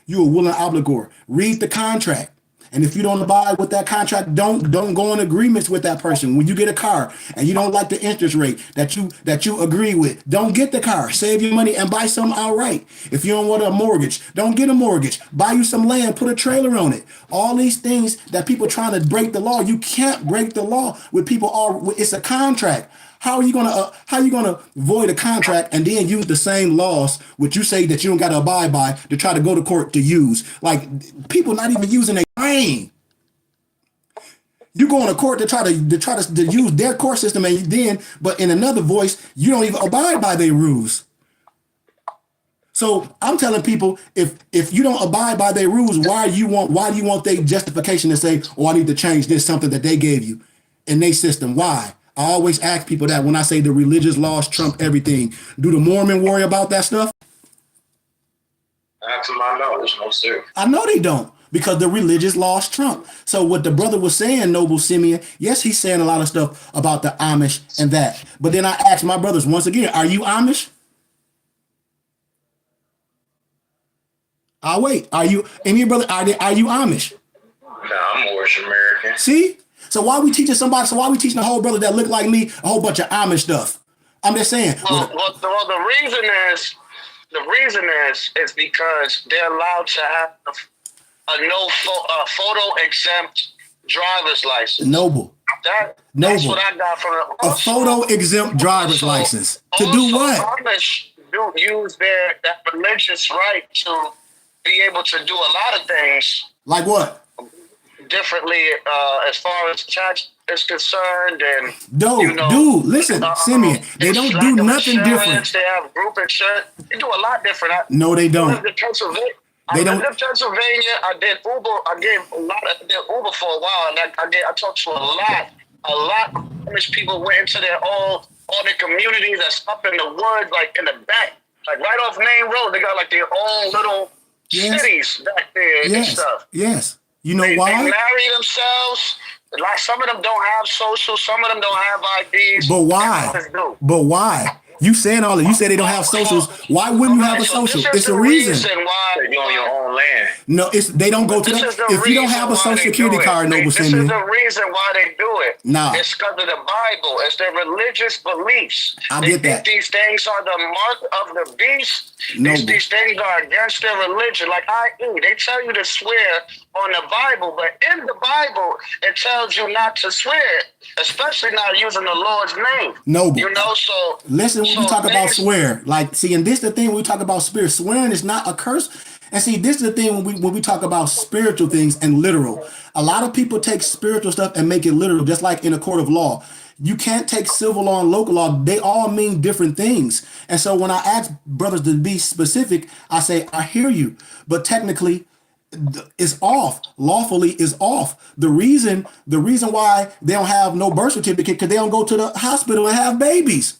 You're a willing obligor. Read the contract. And if you don't abide with that contract, don't go in agreements with that person. When you get a car and you don't like the interest rate that you agree with, don't get the car. Save your money and buy something outright. If you don't want a mortgage, don't get a mortgage. Buy you some land, put a trailer on it. All these things that people trying to break the law, you can't break the law with people. It's a contract. How are you gonna void a contract and then use the same laws which you say that you don't got to abide by to try to go to court to use? Like, people not even using their brain. You go to court to try to use their court system, and then, but in another voice, you don't even abide by their rules. So I'm telling people, if you don't abide by their rules, why do you want their justification to say, oh, I need to change this, something that they gave you in their system? Why? I always ask people that when I say the religious laws trump everything. Do the Mormon worry about that stuff? Not to my knowledge, no sir. I know they don't, because the religious laws trump. So what the brother was saying, Noble Simeon, yes, he's saying a lot of stuff about the Amish and that. But then I asked my brothers once again, are you Amish? I'll wait. Are you, any brother, are you Amish? No, I'm Moorish American. See? So why we teaching a whole brother that look like me a whole bunch of Amish stuff? I'm just saying. Well, the reason is because they're allowed to have a photo exempt driver's license. Noble. That's what I got from it. A photo exempt driver's license. To do what? Amish do use that religious right to be able to do a lot of things. Like what? Differently, as far as church is concerned, and dude, listen, Simeon, they don't do nothing different. They have group insurance. They do a lot different. No, they don't. I lived in Pennsylvania. I did Uber. I did Uber for a while, and I talked to a lot of Amish people. Went into all their communities that's up in the woods, like in the back, like right off Main Road. They got like their own little cities back there and stuff. Yes. You know why? They marry themselves. Like, some of them don't have social. Some of them don't have IDs. But why? But why? You saying all that? You said they don't have socials. Why wouldn't you have a social? It's a reason. Why you're on your own land. No, they don't go to that. If you don't have a social security card, Noble Simeon. This is the reason why they do it. Nah. It's because of the Bible. It's their religious beliefs. I get that. These things are the mark of the beast. These things are against their religion. Like, they tell you to swear on the Bible, but in the Bible, it tells you not to swear, especially not using the Lord's name. Noble. So listen, when we talk about swear, like, see, and this is the thing when we talk about spirit, swearing is not a curse. And see, this is the thing when we talk about spiritual things and literal. A lot of people take spiritual stuff and make it literal, just like in a court of law. You can't take civil law and local law. They all mean different things. And so when I ask brothers to be specific, I say, I hear you. But technically, it's off. Lawfully is off. The reason why they don't have no birth certificate, because they don't go to the hospital and have babies.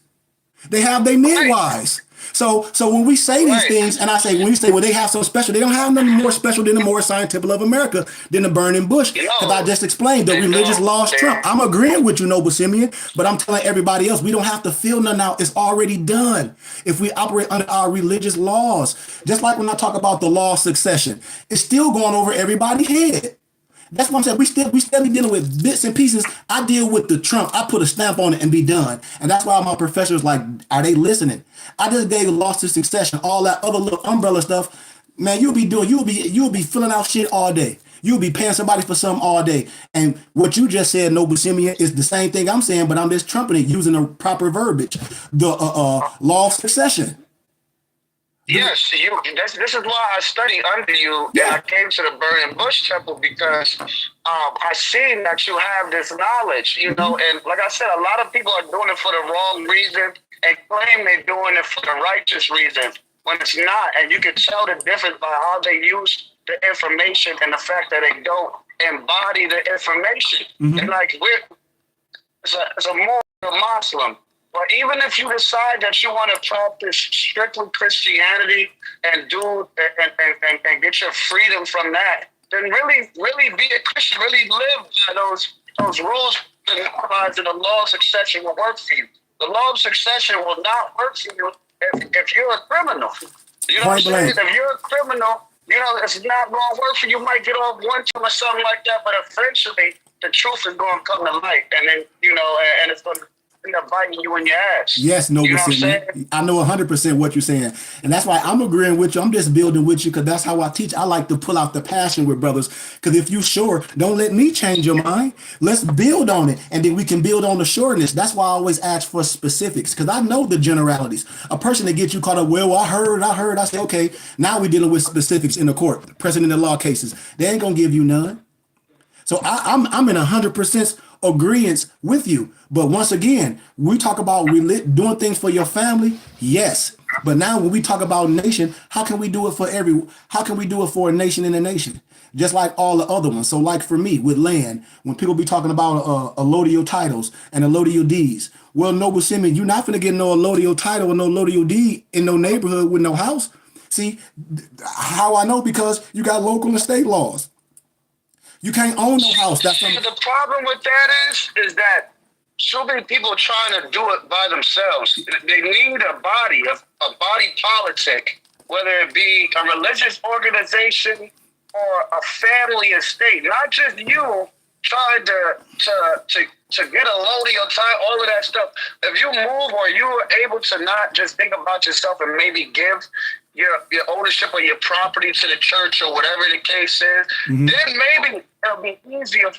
They have their midwives. So when we say these things, and I say, when you say, well, they have something special, they don't have nothing more special than the Moorish Science Temple of America, than the burning bush. Because I just explained the religious laws trump. I'm agreeing with you, Noble Simeon, but I'm telling everybody else, we don't have to fill nothing out. It's already done. If we operate under our religious laws, just like when I talk about the law of succession, it's still going over everybody's head. That's what I'm saying. We still be dealing with bits and pieces. I deal with the Trump. I put a stamp on it and be done. And that's why my professors like, are they listening? I just gave loss to succession, all that other little umbrella stuff. Man, you'll be filling out shit all day. You'll be paying somebody for something all day. And what you just said, Noble Simeon, is the same thing I'm saying, but I'm just trumping it using the proper verbiage. The law of succession. Yes, this is why I studied under you. Yeah. And I came to the Burning Bush Temple because I seen that you have this knowledge, and like I said, a lot of people are doing it for the wrong reason and claim they're doing it for the righteous reason when it's not. And you can tell the difference by how they use the information and the fact that they don't embody the information. And like, it's a Muslim. But even if you decide that you want to practice strictly Christianity and and get your freedom from that, then really be a Christian, really live by those rules and the law of succession will work for you. The law of succession will not work for you if you're a criminal. You know what I'm saying? If you're a criminal, it's not going to work for you. You might get off one time or something like that, but eventually the truth is going to come to light, and then and it's going to end up biting you in your ass. Yes, You Noble know what I'm Simeon. saying? I know 100% what you're saying. And that's why I'm agreeing with you. I'm just building with you because that's how I teach. I like to pull out the passion with brothers. Because if you sure, don't let me change your mind. Let's build on it. And then we can build on the sureness. That's why I always ask for specifics because I know the generalities. A person that gets you caught up, well, I heard. I say, okay, now we're dealing with specifics in the court, precedent in law cases. They ain't going to give you none. So I'm in 100% agreement with you. But once again, we talk about doing things for your family, yes. But now when we talk about nation, how can we do it for how can we do it for a nation in a nation? Just like all the other ones. So like for me with land, when people be talking about a load of your titles and a load of your deeds, well, Noble Simeon, you're not going to get no load of your title or no load of your deed in no neighborhood with no house. See, how I know? Because you got local and state laws. You can't own no house. That's See, the problem with that is that so many people are trying to do it by themselves. They need a body politic, whether it be a religious organization or a family estate. Not just you trying to get a load of your time, all of that stuff. If you move or you are able to not just think about yourself and maybe give your ownership of your property to the church or whatever the case is, then maybe it'll be easier or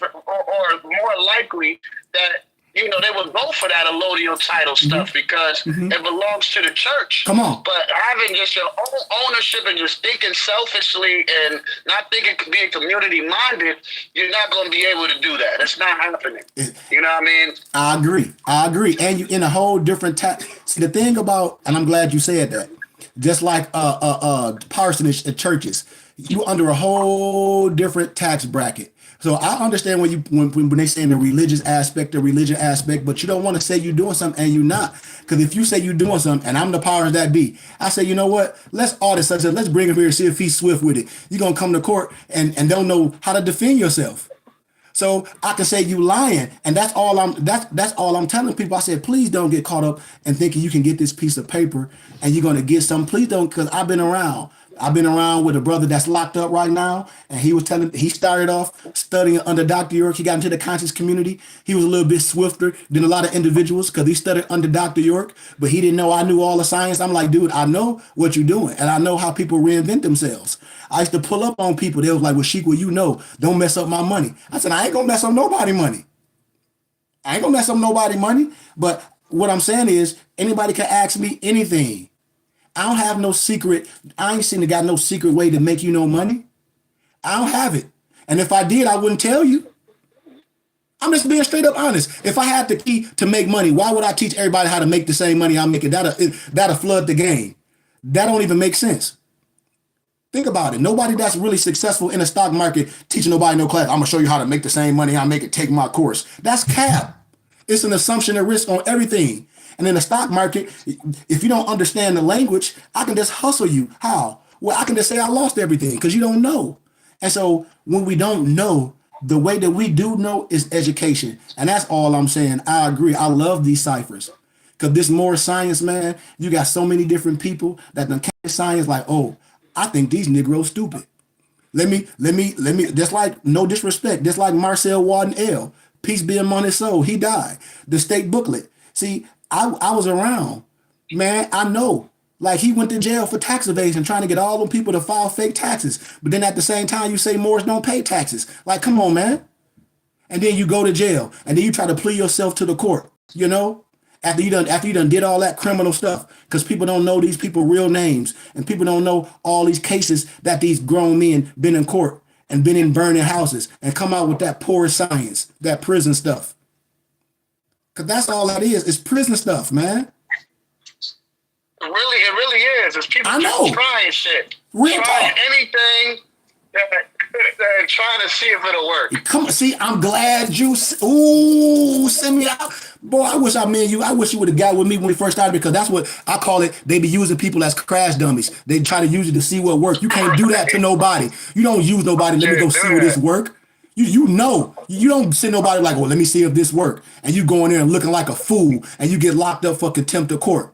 more likely that they would go for that allodial title stuff because it belongs to the church. Come on. But having just your own ownership and just thinking selfishly and not being community minded, you're not going to be able to do that. It's not happening. You know what I mean? I agree. And you in a whole different tax. See, the thing about, and I'm glad you said that, just like parsonage at churches, you under a whole different tax bracket. So I understand when they say in the religion aspect, but you don't want to say you're doing something and you're not. Because if you say you're doing something and I'm the powers that be, I say, you know what? Let's audit such a, let's bring him here and see if he's swift with it. You're gonna come to court and don't know how to defend yourself. So I can say you lying, and that's all I'm telling people. I said, please don't get caught up in thinking you can get this piece of paper and you're gonna get something. Please don't, because I've been around. I've been around with a brother that's locked up right now, and he started off studying under Dr. York. He got into the conscious community. He was a little bit swifter than a lot of individuals because he studied under Dr. York, but he didn't know I knew all the science. I'm like, dude, I know what you're doing, and I know how people reinvent themselves. I used to pull up on people. They was like, well, Sheik, don't mess up my money. I said, I ain't gonna mess up nobody's money. But what I'm saying is anybody can ask me anything. I don't have no secret. I ain't seen got no secret way to make you no money. I don't have it. And if I did, I wouldn't tell you. I'm just being straight up honest. If I had the key to make money, why would I teach everybody how to make the same money I'm making? That'll flood the game. That don't even make sense. Think about it. Nobody that's really successful in the stock market teaching nobody no class. I'm gonna show you how to make the same money I make it. Take my course. That's cap. It's an assumption of risk on everything. And in the stock market, if you don't understand the language, I can just hustle you. How? Well, I can just say I lost everything because you don't know. And so when we don't know, the way that we do know is education. And that's all I'm saying. I agree. I love these ciphers. Because this more science, man, you got so many different people that done catch science like, oh, I think these Negroes stupid. Let me, just like, no disrespect, just like Marcel Warden L. Peace be among his soul. He died. The state booklet. See, I was around, man. I know. Like he went to jail for tax evasion, trying to get all them people to file fake taxes. But then at the same time, you say Moors don't pay taxes. Like, come on, man. And then you go to jail, and then you try to plea yourself to the court. After you done did all that criminal stuff, because people don't know these people real names, and people don't know all these cases that these grown men been in court and been in burning houses and come out with that poor science, that prison stuff. Because that's all that is. It's prison stuff, man. It really is. It's people just trying shit. Trying anything and trying to see if it'll work. Come on, see, I'm glad you. Ooh, send me out. Boy, I wish you would have got with me when we first started, because that's what I call it. They be using people as crash dummies. They try to use it to see what works. You can't do that to nobody. You don't use nobody. Let me go see what this work. You don't send nobody like, well, let me see if this work. And you go in there and looking like a fool and you get locked up for contempt of court.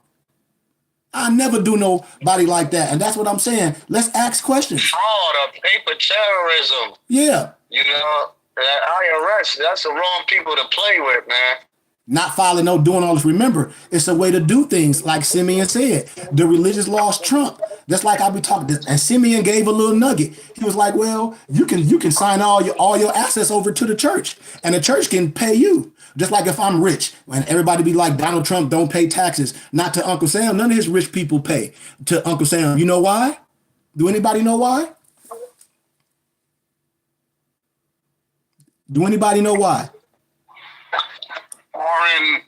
I never do nobody like that. And that's what I'm saying. Let's ask questions. Fraud, paper terrorism. Yeah. That IRS, that's the wrong people to play with, man. not following, no doing all this. Remember, it's a way to do things. Like Simeon said, the religious laws trump. That's like I be talking this, and Simeon gave a little nugget. He was like, "Well, you can sign all your assets over to the church, and the church can pay you. Just like if I'm rich, and everybody be like Donald Trump don't pay taxes, not to Uncle Sam. None of his rich people pay to Uncle Sam. You know why? Do anybody know why? Do anybody know why? Foreign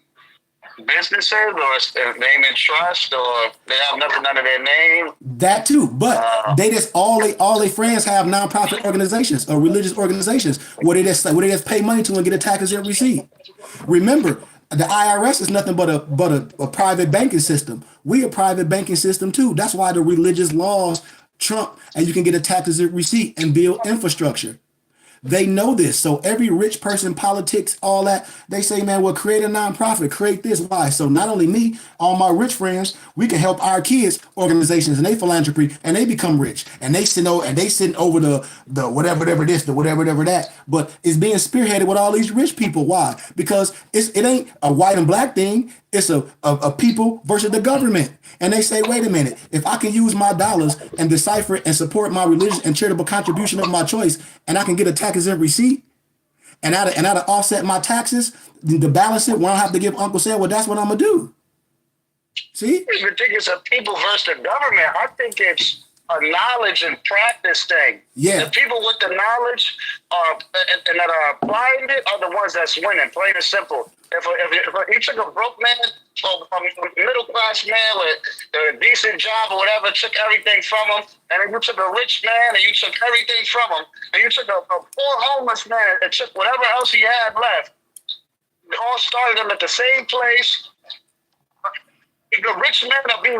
businesses, or name and trust, or they have nothing under their name. That too, but they just all they friends have nonprofit organizations or religious organizations where they just pay money to and get a tax exempt receipt. Remember, the IRS is nothing but a private banking system. We a private banking system too. That's why the religious laws trump, and you can get a tax exempt receipt and build infrastructure. They know this. So every rich person, politics, all that, they say, man, well, create a nonprofit, create this. Why? So not only me, all my rich friends, we can help our kids, organizations, and they philanthropy, and they become rich. And they sitting over the whatever this, the whatever that. But it's being spearheaded with all these rich people. Why? Because it ain't a white and black thing. It's a people versus the government. And they say, wait a minute, if I can use my dollars and decipher it and support my religious and charitable contribution of my choice, and I can get a tax exempt receipt, and I'd offset my taxes, to balance it, when I have to give Uncle Sam, well, that's what I'm gonna do. See? It's ridiculous of people versus the government. I think it's a knowledge and practice thing. Yeah. The people with the knowledge and that are applying it are the ones that's winning, plain and simple. If you took a broke man or a middle class man with a decent job or whatever, took everything from him, and then you took a rich man and you took everything from him, and you took a poor homeless man and took whatever else he had left, they all started them at the same place. The rich man will be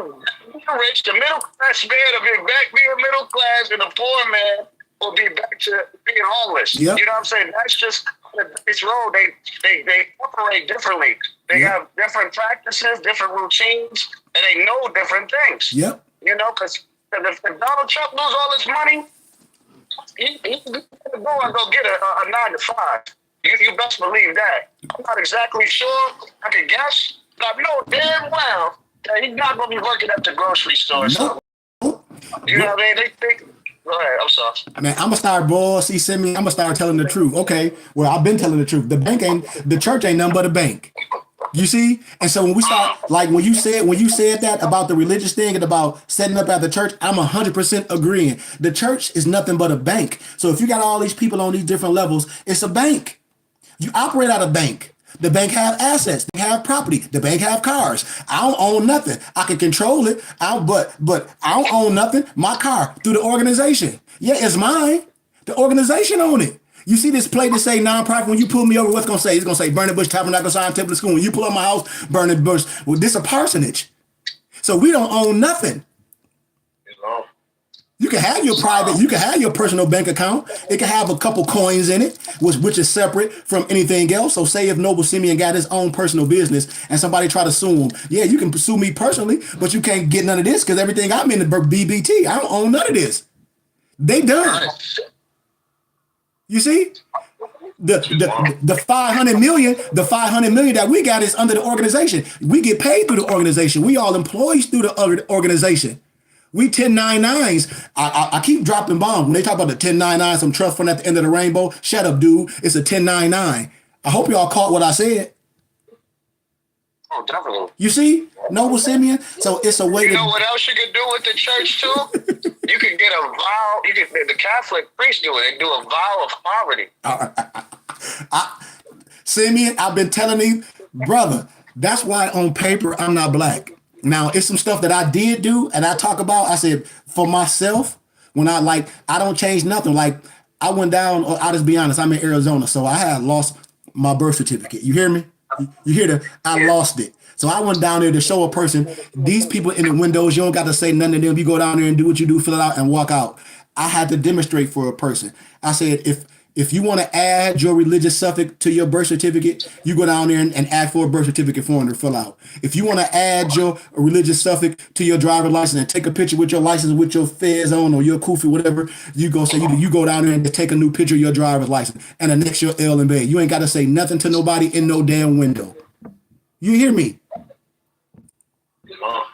rich, the middle class man will be back being middle class, and the poor man will be back to being homeless. Yep. You know what I'm saying? That's just this road. They operate differently. They have different practices, different routines, and they know different things. Yep. You know, because if Donald Trump lose all his money, he can go and go get a 9 to 5. You best believe that. I'm not exactly sure. I can guess. I know damn well that he's not going to be working at the grocery store. So, you know what I mean? They think. Go ahead. I'm sorry. Man, I'm gonna start, boy. See, send me. I'm gonna start telling the truth. Okay. Well, I've been telling the truth. The church ain't nothing but a bank. You see? And so when we start, like when you said that about the religious thing and about setting up at the church, I'm 100% agreeing. The church is nothing but a bank. So if you got all these people on these different levels, it's a bank. You operate out of bank. The bank have assets. They have property. The bank have cars. I don't own nothing. I can control it. But I don't own nothing. My car through the organization. Yeah, it's mine. The organization own it. You see this plate that say nonprofit. When you pull me over, what's gonna say? It's gonna say Burning Bush Tabernacle Zion Temple of School. When you pull up my house, Burning Bush. Well, this a parsonage. So we don't own nothing. You can have your private, you can have your personal bank account. It can have a couple coins in it, which is separate from anything else. So say if Noble Simeon got his own personal business and somebody try to sue him, yeah, you can sue me personally, but you can't get none of this because everything I'm in the BBT. I don't own none of this. They done. You see? The 500 million that we got is under the organization. We get paid through the organization. We all employees through the organization. We 1099s. I keep dropping bombs. When they talk about the 1099, some trust fund at the end of the rainbow, shut up, dude. It's a 1099. I hope y'all caught what I said. Oh, definitely. You see, Noble Simeon? So it's a way to... You know what else you can do with the church, too? You can get a vow. The Catholic priests do it. They do a vow of poverty. Simeon, I've been telling you, brother, that's why on paper I'm not black. Now, it's some stuff that I did do and I talk about. I said, for myself, when I don't change nothing. Like, I went down, I'll just be honest, I'm in Arizona, so I had lost my birth certificate. You hear me? You hear that? I lost it. So I went down there to show a person, these people in the windows, you don't got to say nothing to them. You go down there and do what you do, fill it out and walk out. I had to demonstrate for a person. I said, if you want to add your religious suffix to your birth certificate, you go down there and ask for a birth certificate form to fill out. If you want to add your religious suffix to your driver's license and take a picture with your license with your fez on or your kufi, whatever, you go down there and just take a new picture of your driver's license and annex your L and B. You ain't got to say nothing to nobody in no damn window. You hear me? Well,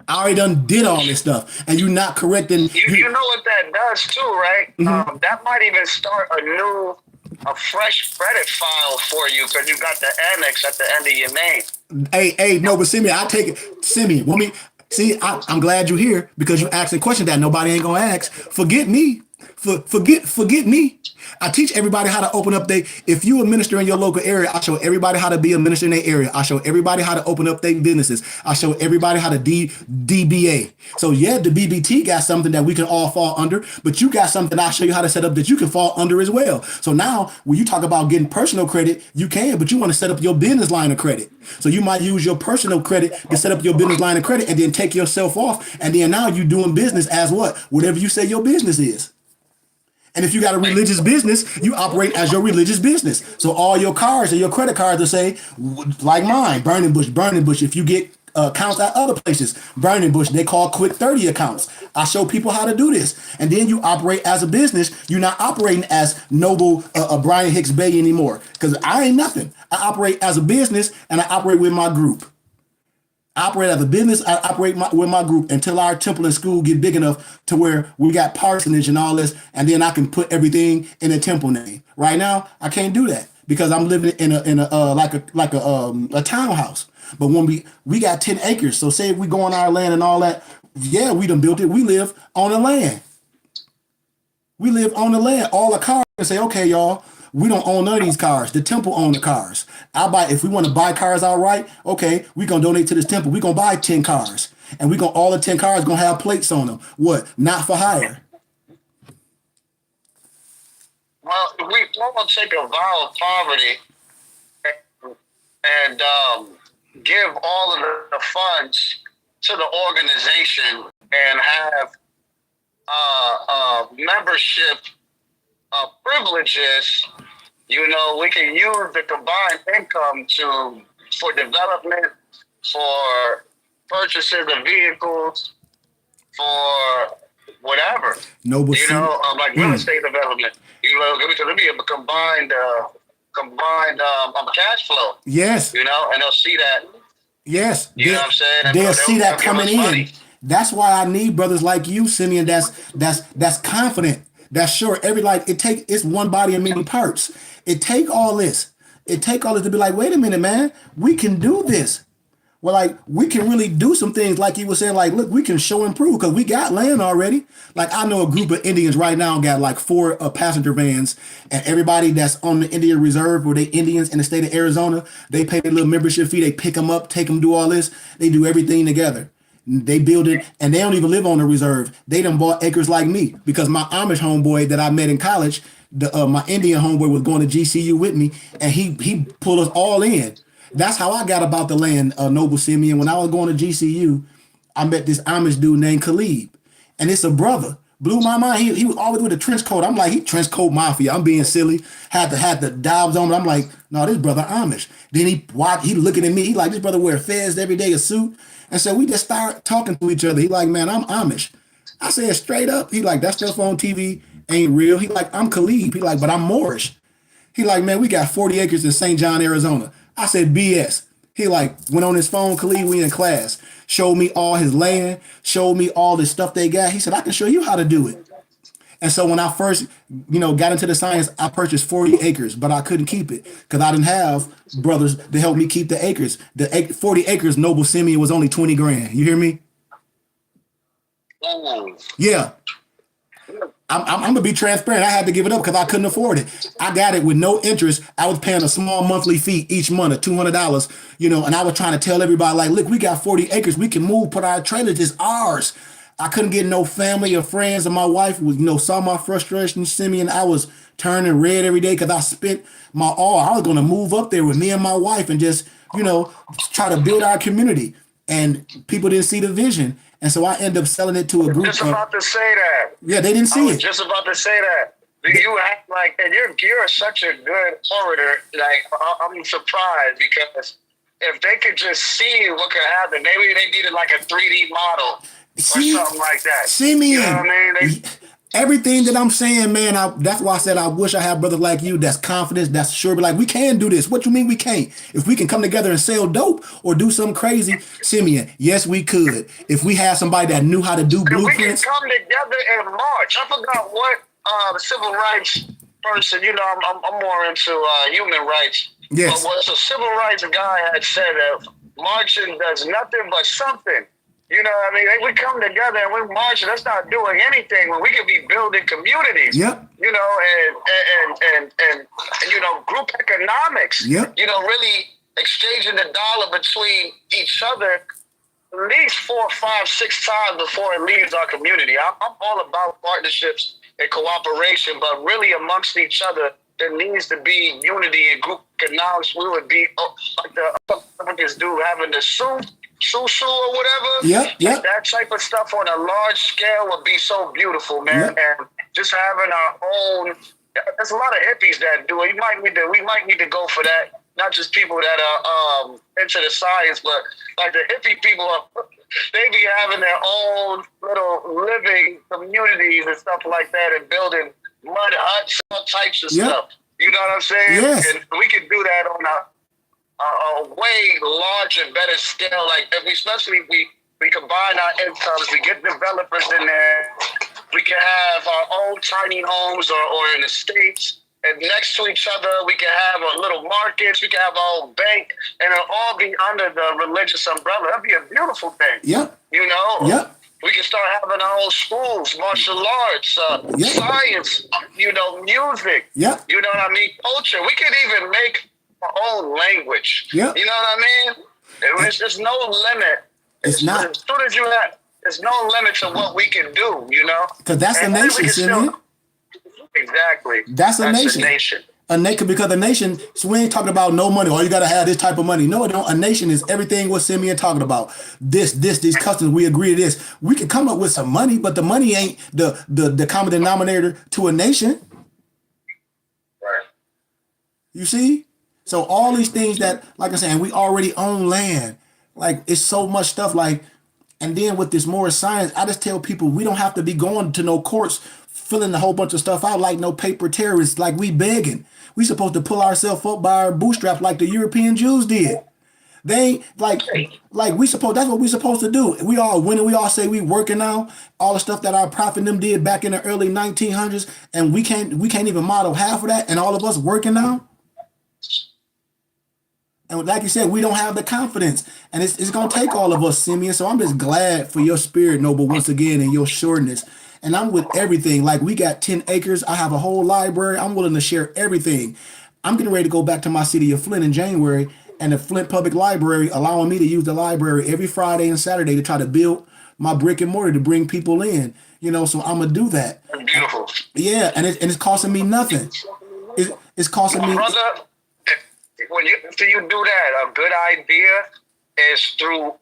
I already done did all this stuff, and you're not correcting. you know what that does too, right? That might even start a fresh credit file for you because you got the annex at the end of your name. Hey, no, but Simeon, I take it. Simeon, want me? See, I'm glad you're here because you asked a question that nobody ain't gonna ask. Forget me. Forget me. I teach everybody how to open up if you a minister in your local area, I show everybody how to be a minister in their area. I show everybody how to open up their businesses. I show everybody how to DBA. So yeah, the BBT got something that we can all fall under, but you got something I'll show you how to set up that you can fall under as well. So now when you talk about getting personal credit, you can, but you want to set up your business line of credit. So you might use your personal credit to set up your business line of credit and then take yourself off. And then now you're doing business as what? Whatever you say your business is. And if you got a religious business, you operate as your religious business. So all your cards and your credit cards will say, like mine, Burning Bush, Burning Bush. If you get accounts at other places, Burning Bush, they call Quick 30 accounts. I show people how to do this. And then you operate as a business. You're not operating as Noble Brian Hicks Bay anymore because I ain't nothing. I operate as a business and I operate with my group. I operate as a business. I operate with my group until our temple and school get big enough to where we got parsonage and all this, and then I can put everything in a temple name. Right now, I can't do that because I'm living in a townhouse. But when we got 10 acres, so say if we go on our land and all that, yeah, we done built it. We live on the land. We live on the land. All the cars and say, okay, y'all. We don't own none of these cars. The temple own the cars. If we want to buy cars outright, okay, we're going to donate to this temple. We're going to buy 10 cars. And all the 10 cars going to have plates on them. What? Not for hire. Well, we all take a vow of poverty and give all of the funds to the organization and have membership privileges. We can use the combined income for development, for purchases of vehicles, for whatever. Noble like real estate development. It'll be a combined cash flow. Yes. And they'll see that. Yes. You know what I'm saying? And they'll see that give us coming in. money. That's why I need brothers like you, Simeon. That's confident. That's sure. It's one body in many parts. It take all this to be like, wait a minute, man, we can do this. Well, like we can really do some things like you were saying, like, look, we can show and prove because we got land already. Like I know a group of Indians right now got like 4 passenger vans, and everybody that's on the Indian Reserve or they Indians in the state of Arizona, they pay their little membership fee. They pick them up, take them, do all this. They do everything together. They build it, and they don't even live on the reserve. They done bought acres like me because my Amish homeboy that I met in college, my Indian homeboy was going to GCU with me, and he pulled us all in. That's how I got about the land, Noble Simeon. When I was going to GCU, I met this Amish dude named Khalid, and it's a brother. Blew my mind. He was always with a trench coat. I'm like, he trench coat mafia. I'm being silly. Had the dives on, but I'm like, no, this brother Amish. Then he looking at me. He like, this brother wear fez every day, a suit. And so we just start talking to each other. He like, man, I'm Amish. I said straight up. He like, that stuff on TV ain't real. He like, I'm Khalid. He like, but I'm Moorish. He like, man, we got 40 acres in St. John, Arizona. I said, BS. He like, went on his phone, Khalid, we in class. Showed me all his land. Showed me all the stuff they got. He said, I can show you how to do it. And so when I first, got into the science, I purchased 40 acres, but I couldn't keep it because I didn't have brothers to help me keep the acres. The 40 acres, Noble Simeon, was only 20 grand. You hear me? Yeah. I'm going to be transparent. I had to give it up because I couldn't afford it. I got it with no interest. I was paying a small monthly fee each month of $200, and I was trying to tell everybody, like, look, we got 40 acres. We can move, put our trailers. It's ours. I couldn't get no family or friends, and my wife was, saw my frustration, Simeon. I was turning red every day because I spent my all. I was going to move up there with me and my wife and just, try to build our community. And people didn't see the vision. And so I ended up selling it to a group. Just about to say that. Yeah, they didn't see it. Just about to say that. You act like, and you're such a good orator. Like, I'm surprised because if they could just see what could happen, maybe they needed like a 3D model. Or something like that. Simeon, you know what I mean? Everything that I'm saying, man, that's why I said I wish I had brothers like you that's confident, that's sure, but like, we can do this. What you mean we can't? If we can come together and sell dope or do something crazy, Simeon, yes, we could. If we had somebody that knew how to do If we can blueprints, come together in March, I forgot what the civil rights person. You know, I'm more into human rights. yes, But what a civil rights guy had said that marching does nothing but something. You know what I mean? If we come together and we're marching, that's not doing anything when we could be building communities. yep, You know, and you know, group economics. yep, You know, really exchanging the dollar between each other at least 4, 5, 6 times before it leaves our community. I'm all about partnerships and cooperation, but really amongst each other, there needs to be unity and group economics. We would be like the Republicans do, having the shoo or whatever. yep, yep, That type of stuff on a large scale would be so beautiful, man. yep. And just having our own. There's a lot of hippies that do it. We might need to go for that. Not just people that are into the science, but like the hippie people, they be having their own little living communities and stuff like that, and building mud huts, all types of stuff. You know what I'm saying? Yes. And we can do that on a way larger, better scale. Like if we combine our incomes, we get developers in there. We can have our own tiny homes or in the States. And next to each other, we can have a little markets, we can have our own bank, and it'll all be under the religious umbrella. That'd be a beautiful thing. Yep. You know? Yep. We can start having our own schools, martial arts, science, you know, music. Yep. You know what I mean? Culture. We could even make our own language. Yep. You know what I mean? There's no limit. It's not. As soon as you have, there's no limit to what we can do, you know? Because that's a nation, Simeon. Exactly. That's a nation. Because a nation, so we ain't talking about no money. Oh, you got to have this type of money. No, it don't. A nation is everything what Simeon talking about. These customs, we agree to this. We can come up with some money, but the money ain't the common denominator to a nation. Right. You see? So all these things that, like I said, we already own land. Like, it's so much stuff like, and then with this more science, I just tell people we don't have to be going to no courts filling a whole bunch of stuff out like no paper terrorists, like we begging. We supposed to pull ourselves up by our bootstraps like the European Jews did. They ain't like we supposed, that's what we supposed to do. We all winning, we all say we working now, all the stuff that our prophet and them did back in the early 1900s, and we can't even model half of that, and all of us working now. And like you said, we don't have the confidence. And it's going to take all of us, Simeon. So I'm just glad for your spirit, Noble, once again, and your sureness. And I'm with everything. Like, we got 10 acres. I have a whole library. I'm willing to share everything. I'm getting ready to go back to my city of Flint in January, and the Flint Public Library allowing me to use the library every Friday and Saturday to try to build my brick and mortar to bring people in. You know, so I'm going to do that. Beautiful. Yeah, and it's costing me nothing. It's costing me... Brother, after you do that, a good idea is through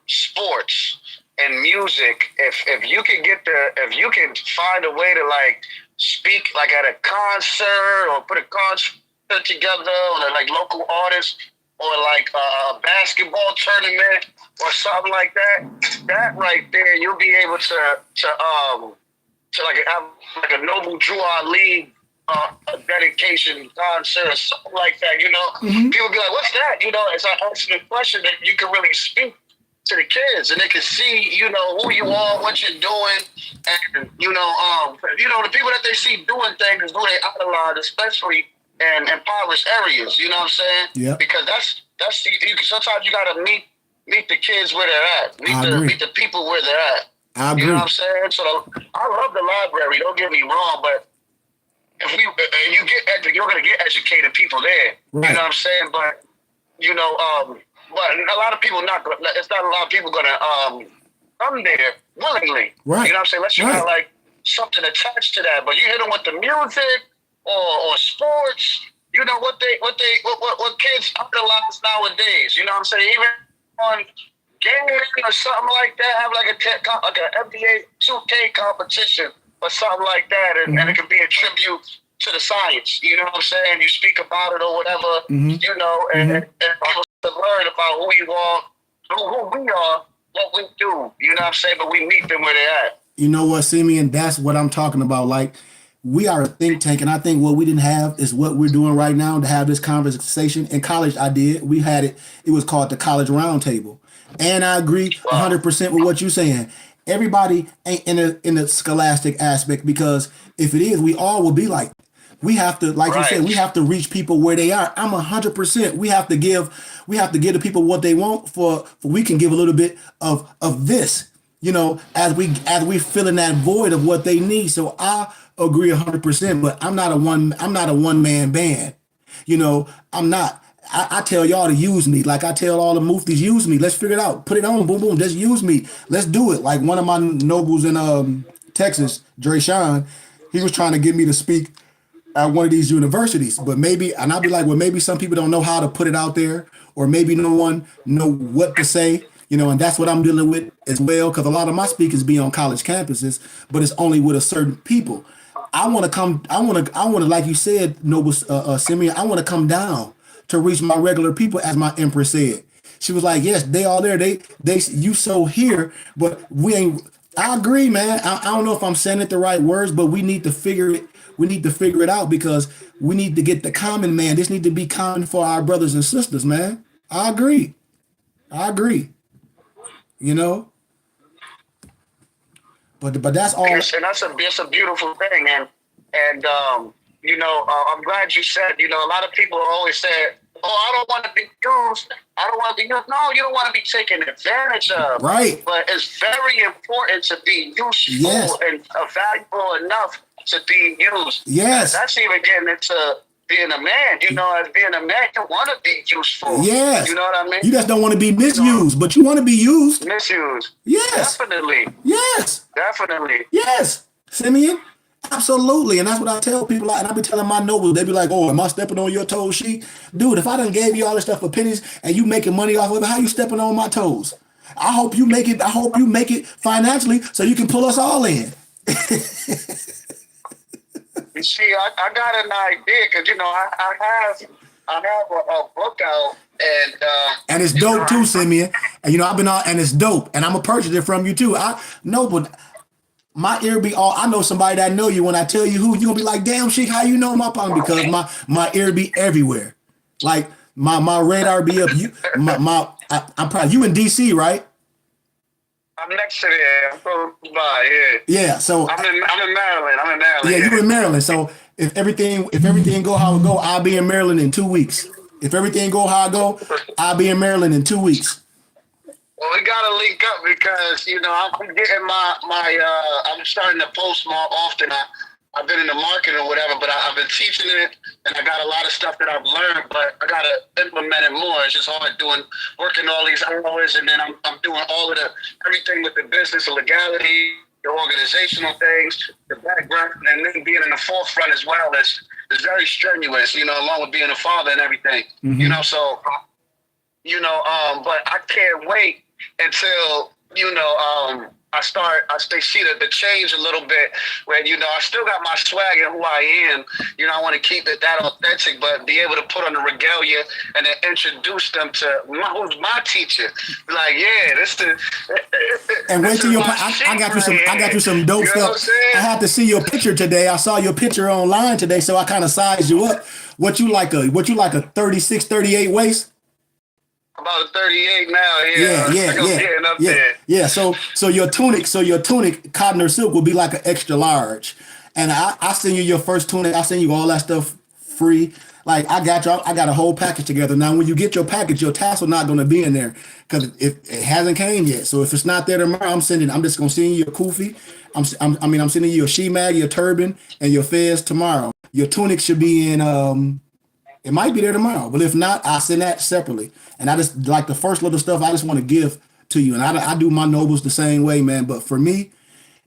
sports and music. If you can find a way to like speak like at a concert or put a concert together or like local artists or like a basketball tournament or something like that right there, you'll be able to like have like a Noble Drew Ali a dedication concert or something like that, you know. People be like, what's that? You know, it's an answering question that you can really speak to the kids and they can see, you know, who you are, what you're doing, and you know, the people that they see doing things is who they idolize, especially in impoverished areas, you know what I'm saying? Yeah. Because that's sometimes you gotta meet the kids where they're at. Meet the people where they're at. I agree. You know what I'm saying? So I love the library, don't get me wrong, but if you're gonna get educated people there. Right. You know what I'm saying? But you know, but a lot of people it's not a lot of people gonna come there willingly. Right. You know what I'm saying? Unless you got like something attached to that. But you hit them with the music or sports. You know what kids idolize nowadays. You know what I'm saying? Even on gaming or something like that, have like an NBA 2K competition or something like that, and it can be a tribute to the science. You know what I'm saying? You speak about it or whatever, you know, and people learn about who you are, who we are, what we do. You know what I'm saying? But we meet them where they're at. You know what, Simeon? That's what I'm talking about. Like, we are a think tank, and I think what we didn't have is what we're doing right now to have this conversation. In college, I did. We had it. It was called the College Roundtable, and I agree Wow. 100% with what you're saying. Everybody ain't in the scholastic aspect because if it is, we all will be like. We have to, like you said, Right. we have to reach people where they are. I'm 100%. We have to give the people what they want for we can give a little bit of this, as we fill in that void of what they need. So I agree 100%. But I'm not a one man band. I'm not. I tell y'all to use me. Like I tell all the muftis, use me. Let's figure it out. Put it on. Boom, boom. Just use me. Let's do it. Like one of my nobles in Texas, Dre Sean, he was trying to get me to speak at one of these universities, but maybe, and I'll be like, well, maybe some people don't know how to put it out there, or maybe no one know what to say, and that's what I'm dealing with as well. Because a lot of my speakers be on college campuses, but it's only with a certain people. I want to come. I want to, like you said, Noble Simeon. I want to come down to reach my regular people, as my empress said. She was like, yes, they all there. You so here, but we ain't. I agree, man. I don't know if I'm saying it the right words, but we need to figure it. We need to figure it out because we need to get the common man. This need to be common for our brothers and sisters, man. I agree. I agree. You know, but that's all. Yes, and that's a beautiful thing, and I'm glad you said. A lot of people always say, "Oh, I don't want to be used. I don't want to be used." No, you don't want to be taken advantage of. Right. But it's very important to be useful Yes. and valuable enough to be used. Yes. That's even getting into being a man. As being a man, you want to be useful. Yes. You know what I mean? You just don't want to be misused, but you want to be used. Misuse. Yes. Definitely. Yes. Definitely. Yes. Simeon. Absolutely. And that's what I tell people. And I be telling my nobles, they be like, oh, am I stepping on your toes, Sheik? Dude, if I done gave you all this stuff for pennies and you making money off of it, how you stepping on my toes? I hope you make it. I hope you make it financially so you can pull us all in. You see, I got an idea because I have a book out And it's dope too, Simeon. And I've been on, and it's dope. And I'm gonna purchase it from you too. I know, but my ear be all. I know somebody that know you. When I tell you who, you gonna be like, "Damn, Sheik, how you know my palm?" Because my ear be everywhere. Like my radar be up. I'm probably you in DC, right? I'm next to there. I'm close by. Yeah. Yeah. So I'm in Maryland. yeah, you in Maryland. So if everything go how it go, I'll be in Maryland in 2 weeks. If everything go how it go, I'll be in Maryland in 2 weeks. Well, we gotta link up because I'm getting I'm starting to post more often. I've been in the market or whatever, but I've been teaching it, and I got a lot of stuff that I've learned, but I gotta implement it more. It's just hard working all these hours, and then I'm doing all of everything with the business, the legality, the organizational things, the background, and then being in the forefront as well is very strenuous. Along with being a father and everything. Mm-hmm. So but I can't wait until I see the change a little bit when I still got my swag and who I am. I want to keep it that authentic, but be able to put on the regalia and then introduce them to who's my teacher. Like, yeah, this the and wait till I got you some dope stuff. I had to see your picture today. I saw your picture online today, so I kind of sized you up. What you like a 36, 38 waist? About a 38 now, Yeah. So your tunic, cotton or silk will be like an extra large. And I send you your first tunic. I send you all that stuff free. Like I got a whole package together. Now when you get your package, your tassel not gonna be in there because it hasn't came yet. So if it's not there tomorrow, I'm just gonna send you a kufi. I'm sending you a shemag, your turban, and your fez tomorrow. Your tunic should be in it might be there tomorrow, but if not, I'll send that separately. And I just like the first little stuff I just want to give to you. And I do my nobles the same way, man. But for me,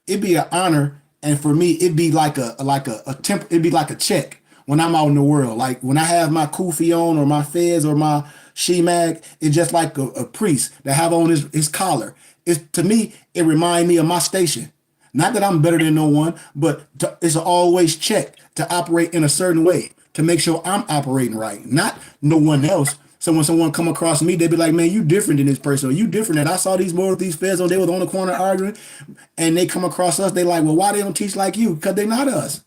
it'd be an honor. And for me, it'd be like it'd be like a check when I'm out in the world. Like when I have my kufi on or my fez or my shemag, it's just like a priest that have on his collar. To me, it reminds me of my station. Not that I'm better than no one, but it's always check to operate in a certain way, to make sure I'm operating right, not no one else. So when someone come across me, they be like, man, you different than this person, or you different. And I saw these more of these feds on, they was on the corner arguing, and they come across us, they like, well, why they don't teach like you? Because they're not us.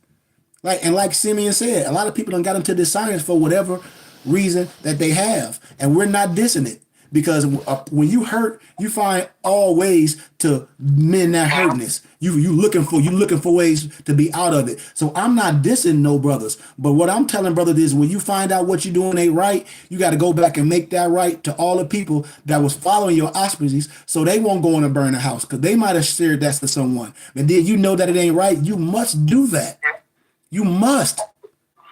Like Simeon said, a lot of people don't got into this science for whatever reason that they have, and we're not dissing it because when you hurt, you find all ways to mend that hurtness. You looking for ways to be out of it. So I'm not dissing no brothers, but what I'm telling brothers is when you find out what you're doing ain't right, you got to go back and make that right to all the people that was following your auspices, so they won't go in and burn the house because they might have shared that to someone, and then you know that it ain't right. You must do that. You must.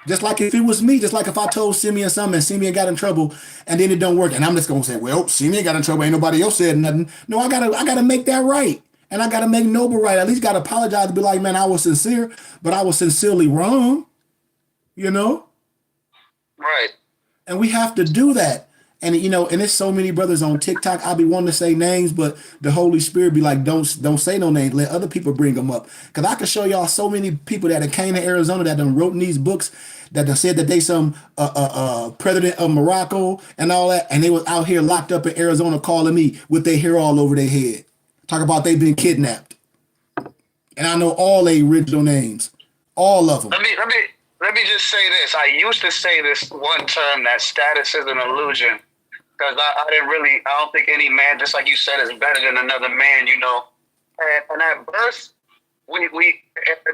Just like if it was me, just like if I told Simeon something and Simeon got in trouble and then it don't work, and I'm just gonna say, well, Simeon got in trouble, ain't nobody else said nothing. No, I gotta make that right. And I gotta make Noble right. At least gotta apologize to be like, man, I was sincere, but I was sincerely wrong. You know? Right. And we have to do that. And and there's so many brothers on TikTok. I be wanting to say names, but the Holy Spirit be like, don't say no names. Let other people bring them up. Cause I can show y'all so many people that came to Arizona that done wrote in these books that done said that they some president of Morocco and all that, and they was out here locked up in Arizona calling me with their hair all over their head. Talk about they been kidnapped. And I know all their original names, all of them. Let me just say this. I used to say this one term that status is an illusion. Because I don't think any man, just like you said, is better than another man, And at birth, we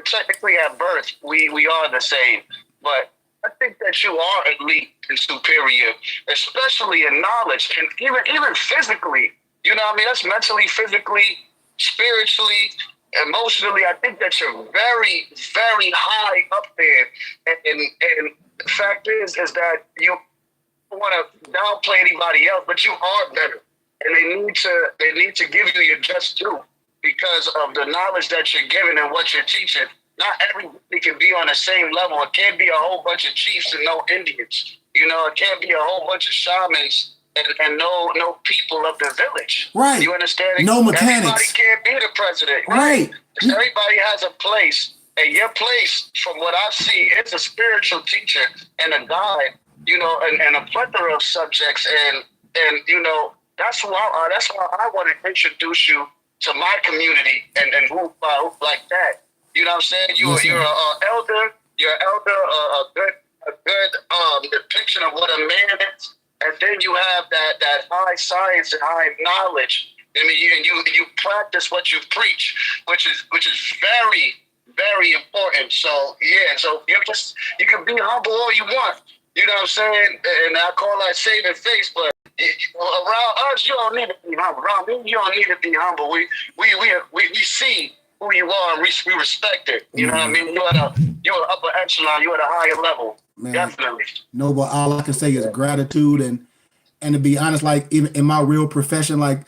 technically at birth, we are the same. But I think that you are elite and superior, especially in knowledge and even physically. You know what I mean? That's mentally, physically, spiritually, emotionally. I think that you're very, very high up there. And the fact is that you want to downplay anybody else, but you are better, and they need to give you your just due because of the knowledge that you're giving and what you're teaching. Not everybody can be on the same level. It can't be a whole bunch of chiefs and no Indians. It can't be a whole bunch of shamans and no people of the village. Right. You understand? No mechanics. Everybody can't be the president. Right. Everybody has a place, and your place, from what I see, is a spiritual teacher and a guide. And a plethora of subjects, and that's why I want to introduce you to my community and who like that. You know what I'm saying? You're an elder. You're an elder. A good depiction of what a man is, and then you have that high science and high knowledge. I mean, you practice what you preach, which is very, very important. So yeah, so you can be humble all you want. You know what I'm saying? And I call that saving face, but around us, you don't need to be humble. Around me, you don't need to be humble. We see who you are, and we respect it. You know what I mean? You're an upper echelon. You're at a higher level. Man, definitely. No, but all I can say is gratitude, and to be honest, like even in my real profession, like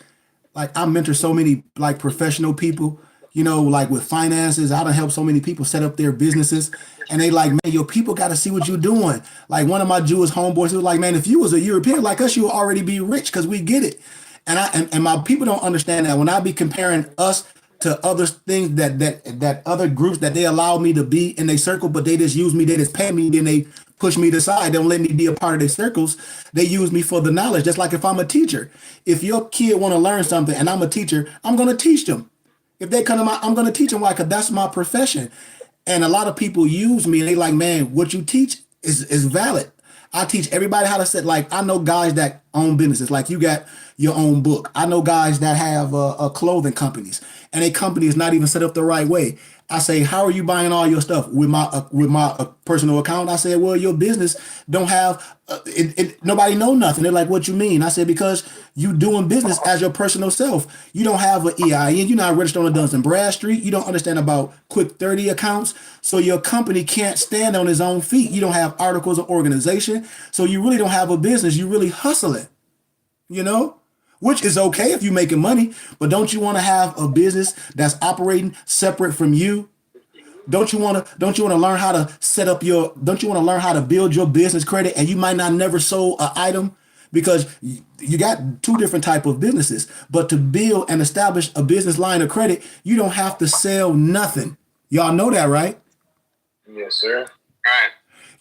I mentor so many like professional people. Like with finances, I done helped so many people set up their businesses, and they like, man, your people got to see what you're doing. Like one of my Jewish homeboys, he was like, man, if you was a European like us, you would already be rich because we get it. And my people don't understand that when I be comparing us to other things that other groups that they allow me to be in their circle, but they just use me, they just pay me, then they push me to the side. They don't let me be a part of their circles. They use me for the knowledge. Just like if I'm a teacher, if your kid want to learn something and I'm a teacher, I'm going to teach them. If they come to I'm going to teach them why, because that's my profession. And a lot of people use me and they like, man, what you teach is valid. I teach everybody how to set, like, I know guys that own businesses, like you got your own book. I know guys that have clothing companies, and a company is not even set up the right way. I say, how are you buying all your stuff? With my personal account? I said, well, your business don't have, nobody know nothing. They're like, what you mean? I said, because you doing business as your personal self. You don't have an EIN. You're not registered on the Duns and Bradstreet. You don't understand about Quick 30 accounts. So your company can't stand on its own feet. You don't have articles of organization. So you really don't have a business. You really hustling, which is okay if you're making money, but don't you want to have a business that's operating separate from you? Don't you want to learn how to set up don't you want to learn how to build your business credit, and you might not never sold an item because you got two different type of businesses, but to build and establish a business line of credit, you don't have to sell nothing. Y'all know that, right? Yes, sir. Right.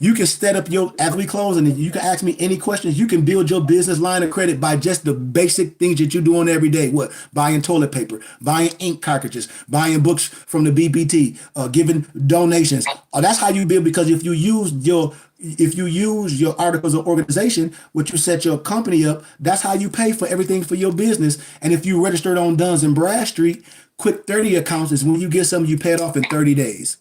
You can set up your, as we close, and you can ask me any questions. You can build your business line of credit by just the basic things that you're doing every day. What? Buying toilet paper, buying ink cartridges, buying books from the BBT, giving donations. That's how you build, because if you use your articles of organization, which you set your company up, that's how you pay for everything for your business. And if you registered on Duns and Bradstreet, quick 30 accounts is when you get something, you pay it off in 30 days.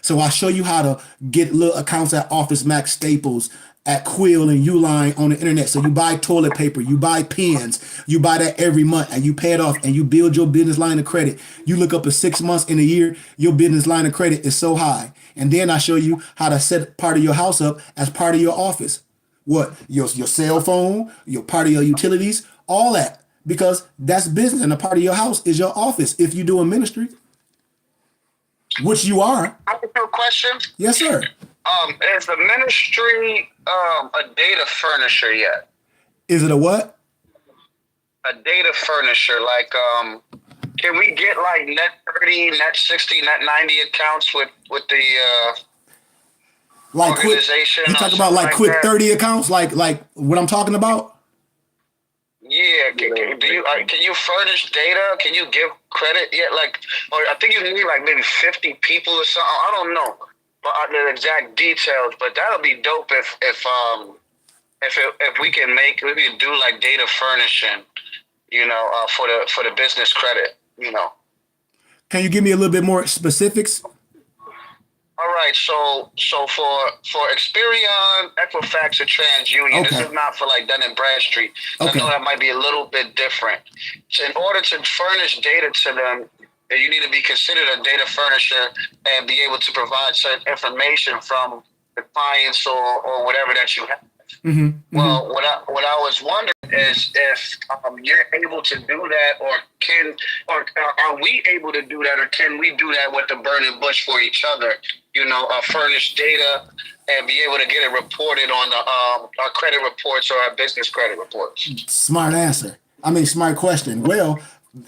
So I show you how to get little accounts at Office Max, Staples, at Quill and Uline on the internet. So you buy toilet paper, you buy pens, you buy that every month and you pay it off and you build your business line of credit. You look up at 6 months in a year, your business line of credit is so high. And then I show you how to set part of your house up as part of your office. What? Your cell phone, your part of your utilities, all that. Because that's business, and a part of your house is your office if you do a ministry. Which you are. I have a question. Yes, sir. Is the ministry a data furnisher yet? Is it a what? A data furnisher. Like, can we get like net 30, net 60, net 90 accounts with the like organization? You talk about like quick 30 accounts, like what I'm talking about? Yeah, can you furnish data? Can you give credit yet? Like, or I think you need like maybe 50 people or something. I don't know, but the exact details. But that'll be dope if we can do like data furnishing, for the business credit, Can you give me a little bit more specifics? All right, so for Experian, Equifax, or TransUnion, This is not for like Dun and Bradstreet. I know that might be a little bit different. So in order to furnish data to them, you need to be considered a data furnisher and be able to provide certain information from the clients or whatever that you have. Mm-hmm. Well, what I was wondering is if you're able to do that, or are we able to do that, or can we do that with the burning bush for each other? Furnish data and be able to get it reported on our credit reports or our business credit reports. Smart answer. Smart question. Well,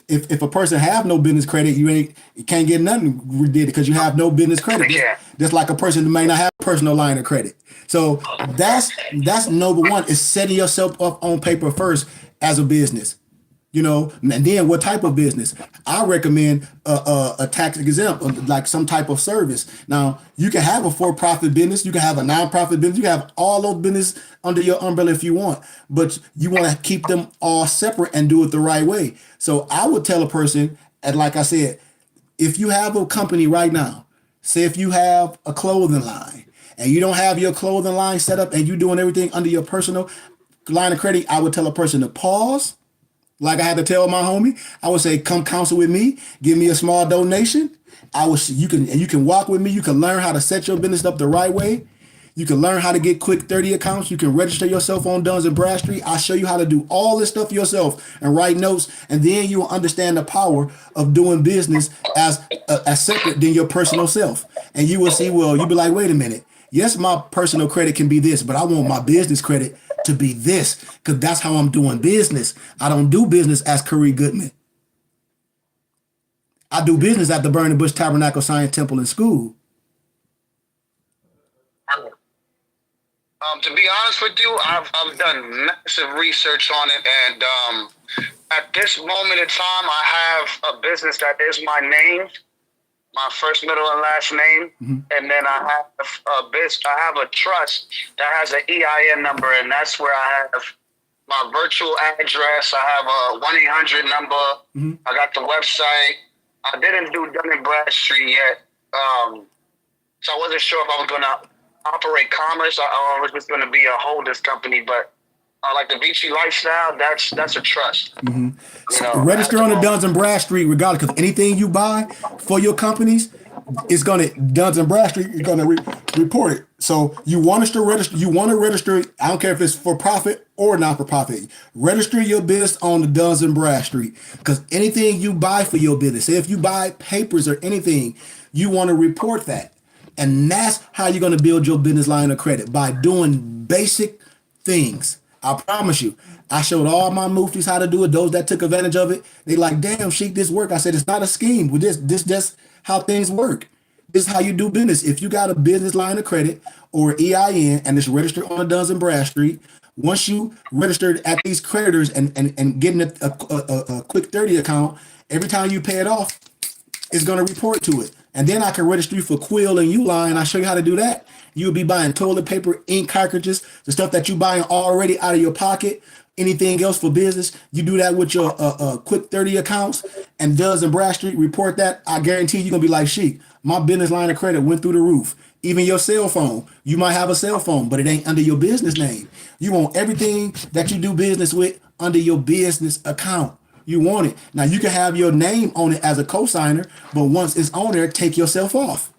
if a person have no business credit, you can't get nothing did because you have no business credit. Just like a person who may not have a personal line of credit. So that's number one, is setting yourself up on paper first as a business. And then what type of business? I recommend a tax exempt, like some type of service. Now, you can have a for-profit business, you can have a non-profit business, you can have all those business under your umbrella if you want, but you want to keep them all separate and do it the right way. So I would tell a person, and like I said, if you have a company right now, say if you have a clothing line and you don't have your clothing line set up and you're doing everything under your personal line of credit, I would tell a person to pause. Like I had to tell my homie, I would say, come counsel with me, give me a small donation. You can walk with me. You can learn how to set your business up the right way. You can learn how to get quick 30 accounts. You can register yourself on Duns and Bradstreet. I'll show you how to do all this stuff yourself and write notes. And then you will understand the power of doing business as separate than your personal self. And you will see, you'll be like, wait a minute. Yes, my personal credit can be this, but I want my business credit to be this, because that's how I'm doing business. I don't do business as Curry Goodman. I do business at the Burning Bush Tabernacle Science Temple and School. To be honest with you, I've done massive research on it, and at this moment in time, I have a business that is my name, my first, middle, and last name, and then I have a trust that has an EIN number, and that's where I have my virtual address. I have a 1-800 number. I got the website. I didn't do Dun & Bradstreet yet, so I wasn't sure if I was going to operate commerce or was just going to be a holders company, but like the Vici lifestyle, that's a trust. Register on the Duns and Bradstreet regardless, because anything you buy for your companies, Duns and Bradstreet is gonna report it. So you want to register. You want to register. I don't care if it's for profit or not for profit. Register your business on the Duns and Bradstreet, because anything you buy for your business, say if you buy papers or anything, you want to report that, and that's how you're gonna build your business line of credit, by doing basic things. I promise you. I showed all my muftis how to do it. Those that took advantage of it, they like, damn, Sheik, this work. I said, it's not a scheme. This just how things work. This is how you do business. If you got a business line of credit or EIN and it's registered on a Duns and Bradstreet, once you registered at these creditors and getting a quick 30 account, every time you pay it off, it's going to report to it. And then I can register you for Quill and Uline. I show you how to do that. You'll be buying toilet paper, ink cartridges, the stuff that you buying already out of your pocket. Anything else for business, you do that with your quick 30 accounts and Duns and Bradstreet report that. I guarantee you're going to be like, Sheik, my business line of credit went through the roof. Even your cell phone, you might have a cell phone, but it ain't under your business name. You want everything that you do business with under your business account. You want it. Now you can have your name on it as a cosigner, but once it's on there, take yourself off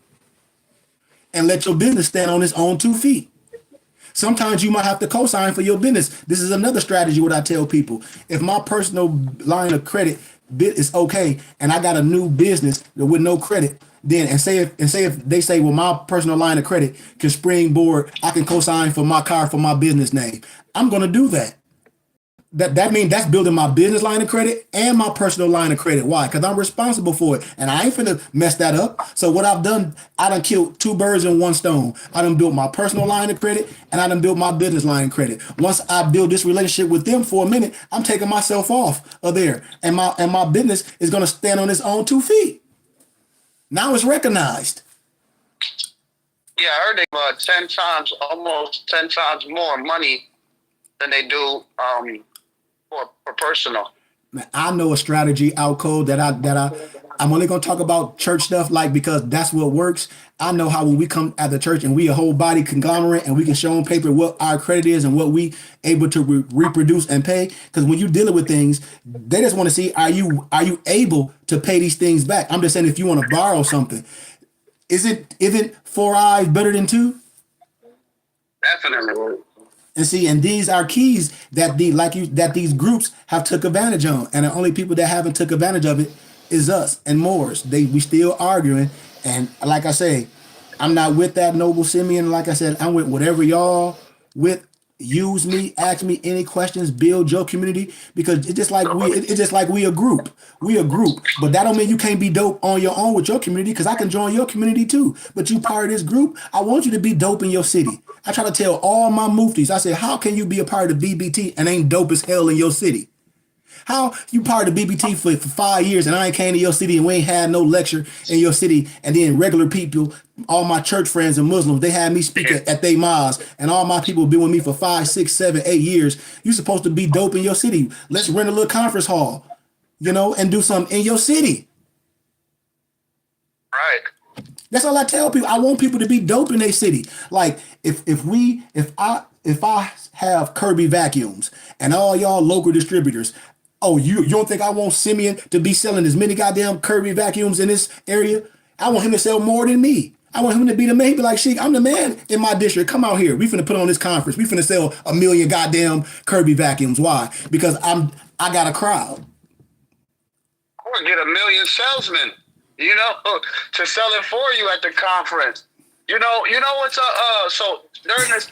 and let your business stand on its own 2 feet. Sometimes you might have to co-sign for your business. This is another strategy what I tell people. If my personal line of credit bit is okay and I got a new business with no credit, then and say if they say, well, my personal line of credit can springboard, I can co-sign for my car for my business name. I'm gonna do that. That means that's building my business line of credit and my personal line of credit. Why? Because I'm responsible for it. And I ain't finna mess that up. So what I've done, I done killed 2 birds in 1 stone. I done built my personal line of credit and I done built my business line of credit. Once I build this relationship with them for a minute, I'm taking myself off of there. And my business is gonna stand on its own 2 feet. Now it's recognized. Yeah, I heard they 10 times, almost 10 times more money than they do for personal. Man, I know a strategy out code I'm only gonna talk about church stuff, like, because that's what works. I know how when we come at the church and we a whole body conglomerate and we can show on paper what our credit is and what we able to reproduce and pay. Because when you dealing with things, they just want to see, are you able to pay these things back? I'm just saying, if you want to borrow something, isn't 4 eyes better than 2? Definitely. And see, and these are keys that these groups have took advantage of, and the only people that haven't took advantage of it is us and Moors. We still arguing, and like I say, I'm not with that Noble Simeon. Like I said, I'm with whatever y'all with. Use me, ask me any questions, build your community, because it's just like we a group. We a group, but that don't mean you can't be dope on your own with your community, because I can join your community too. But you part of this group, I want you to be dope in your city. I try to tell all my muftis, I say, how can you be a part of BBT and ain't dope as hell in your city? How you part of BBT for 5 years and I ain't came to your city and we ain't had no lecture in your city, and then regular people, all my church friends and Muslims, they had me speak at their mosques, and all my people been with me for 5, 6, 7, 8 years. You supposed to be dope in your city. Let's rent a little conference hall, and do something in your city. Right. That's all I tell people. I want people to be dope in their city. Like if I have Kirby vacuums and all y'all local distributors, oh, you don't think I want Simeon to be selling as many goddamn Kirby vacuums in this area? I want him to sell more than me. I want him to be the man. He be like, Sheik, I'm the man in my district. Come out here. We finna put on this conference. We finna sell 1 million goddamn Kirby vacuums. Why? Because I got a crowd. Or get 1 million salesmen, to sell it for you at the conference. What's so during this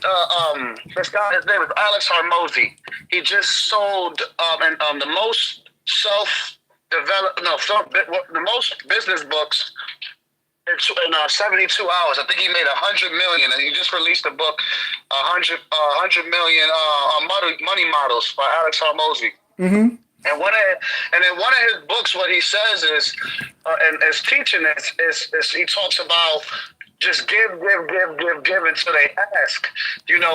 guy, his name is Alex Hormozy. He just sold the most the most business books in 72 hours. I think he made 100 million, and he just released a book, 100 million money models by Alex Hormozy. Mm-hmm. And in one of his books, what he says is, and his teaching is he talks about just give until they ask,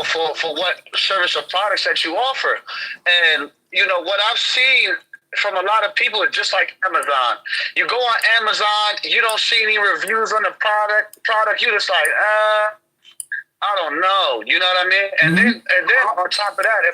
for what service or products that you offer. And, what I've seen from a lot of people is just like Amazon. You go on Amazon, you don't see any reviews on the product, you just like, I don't know. You know what I mean? And then on top of that, if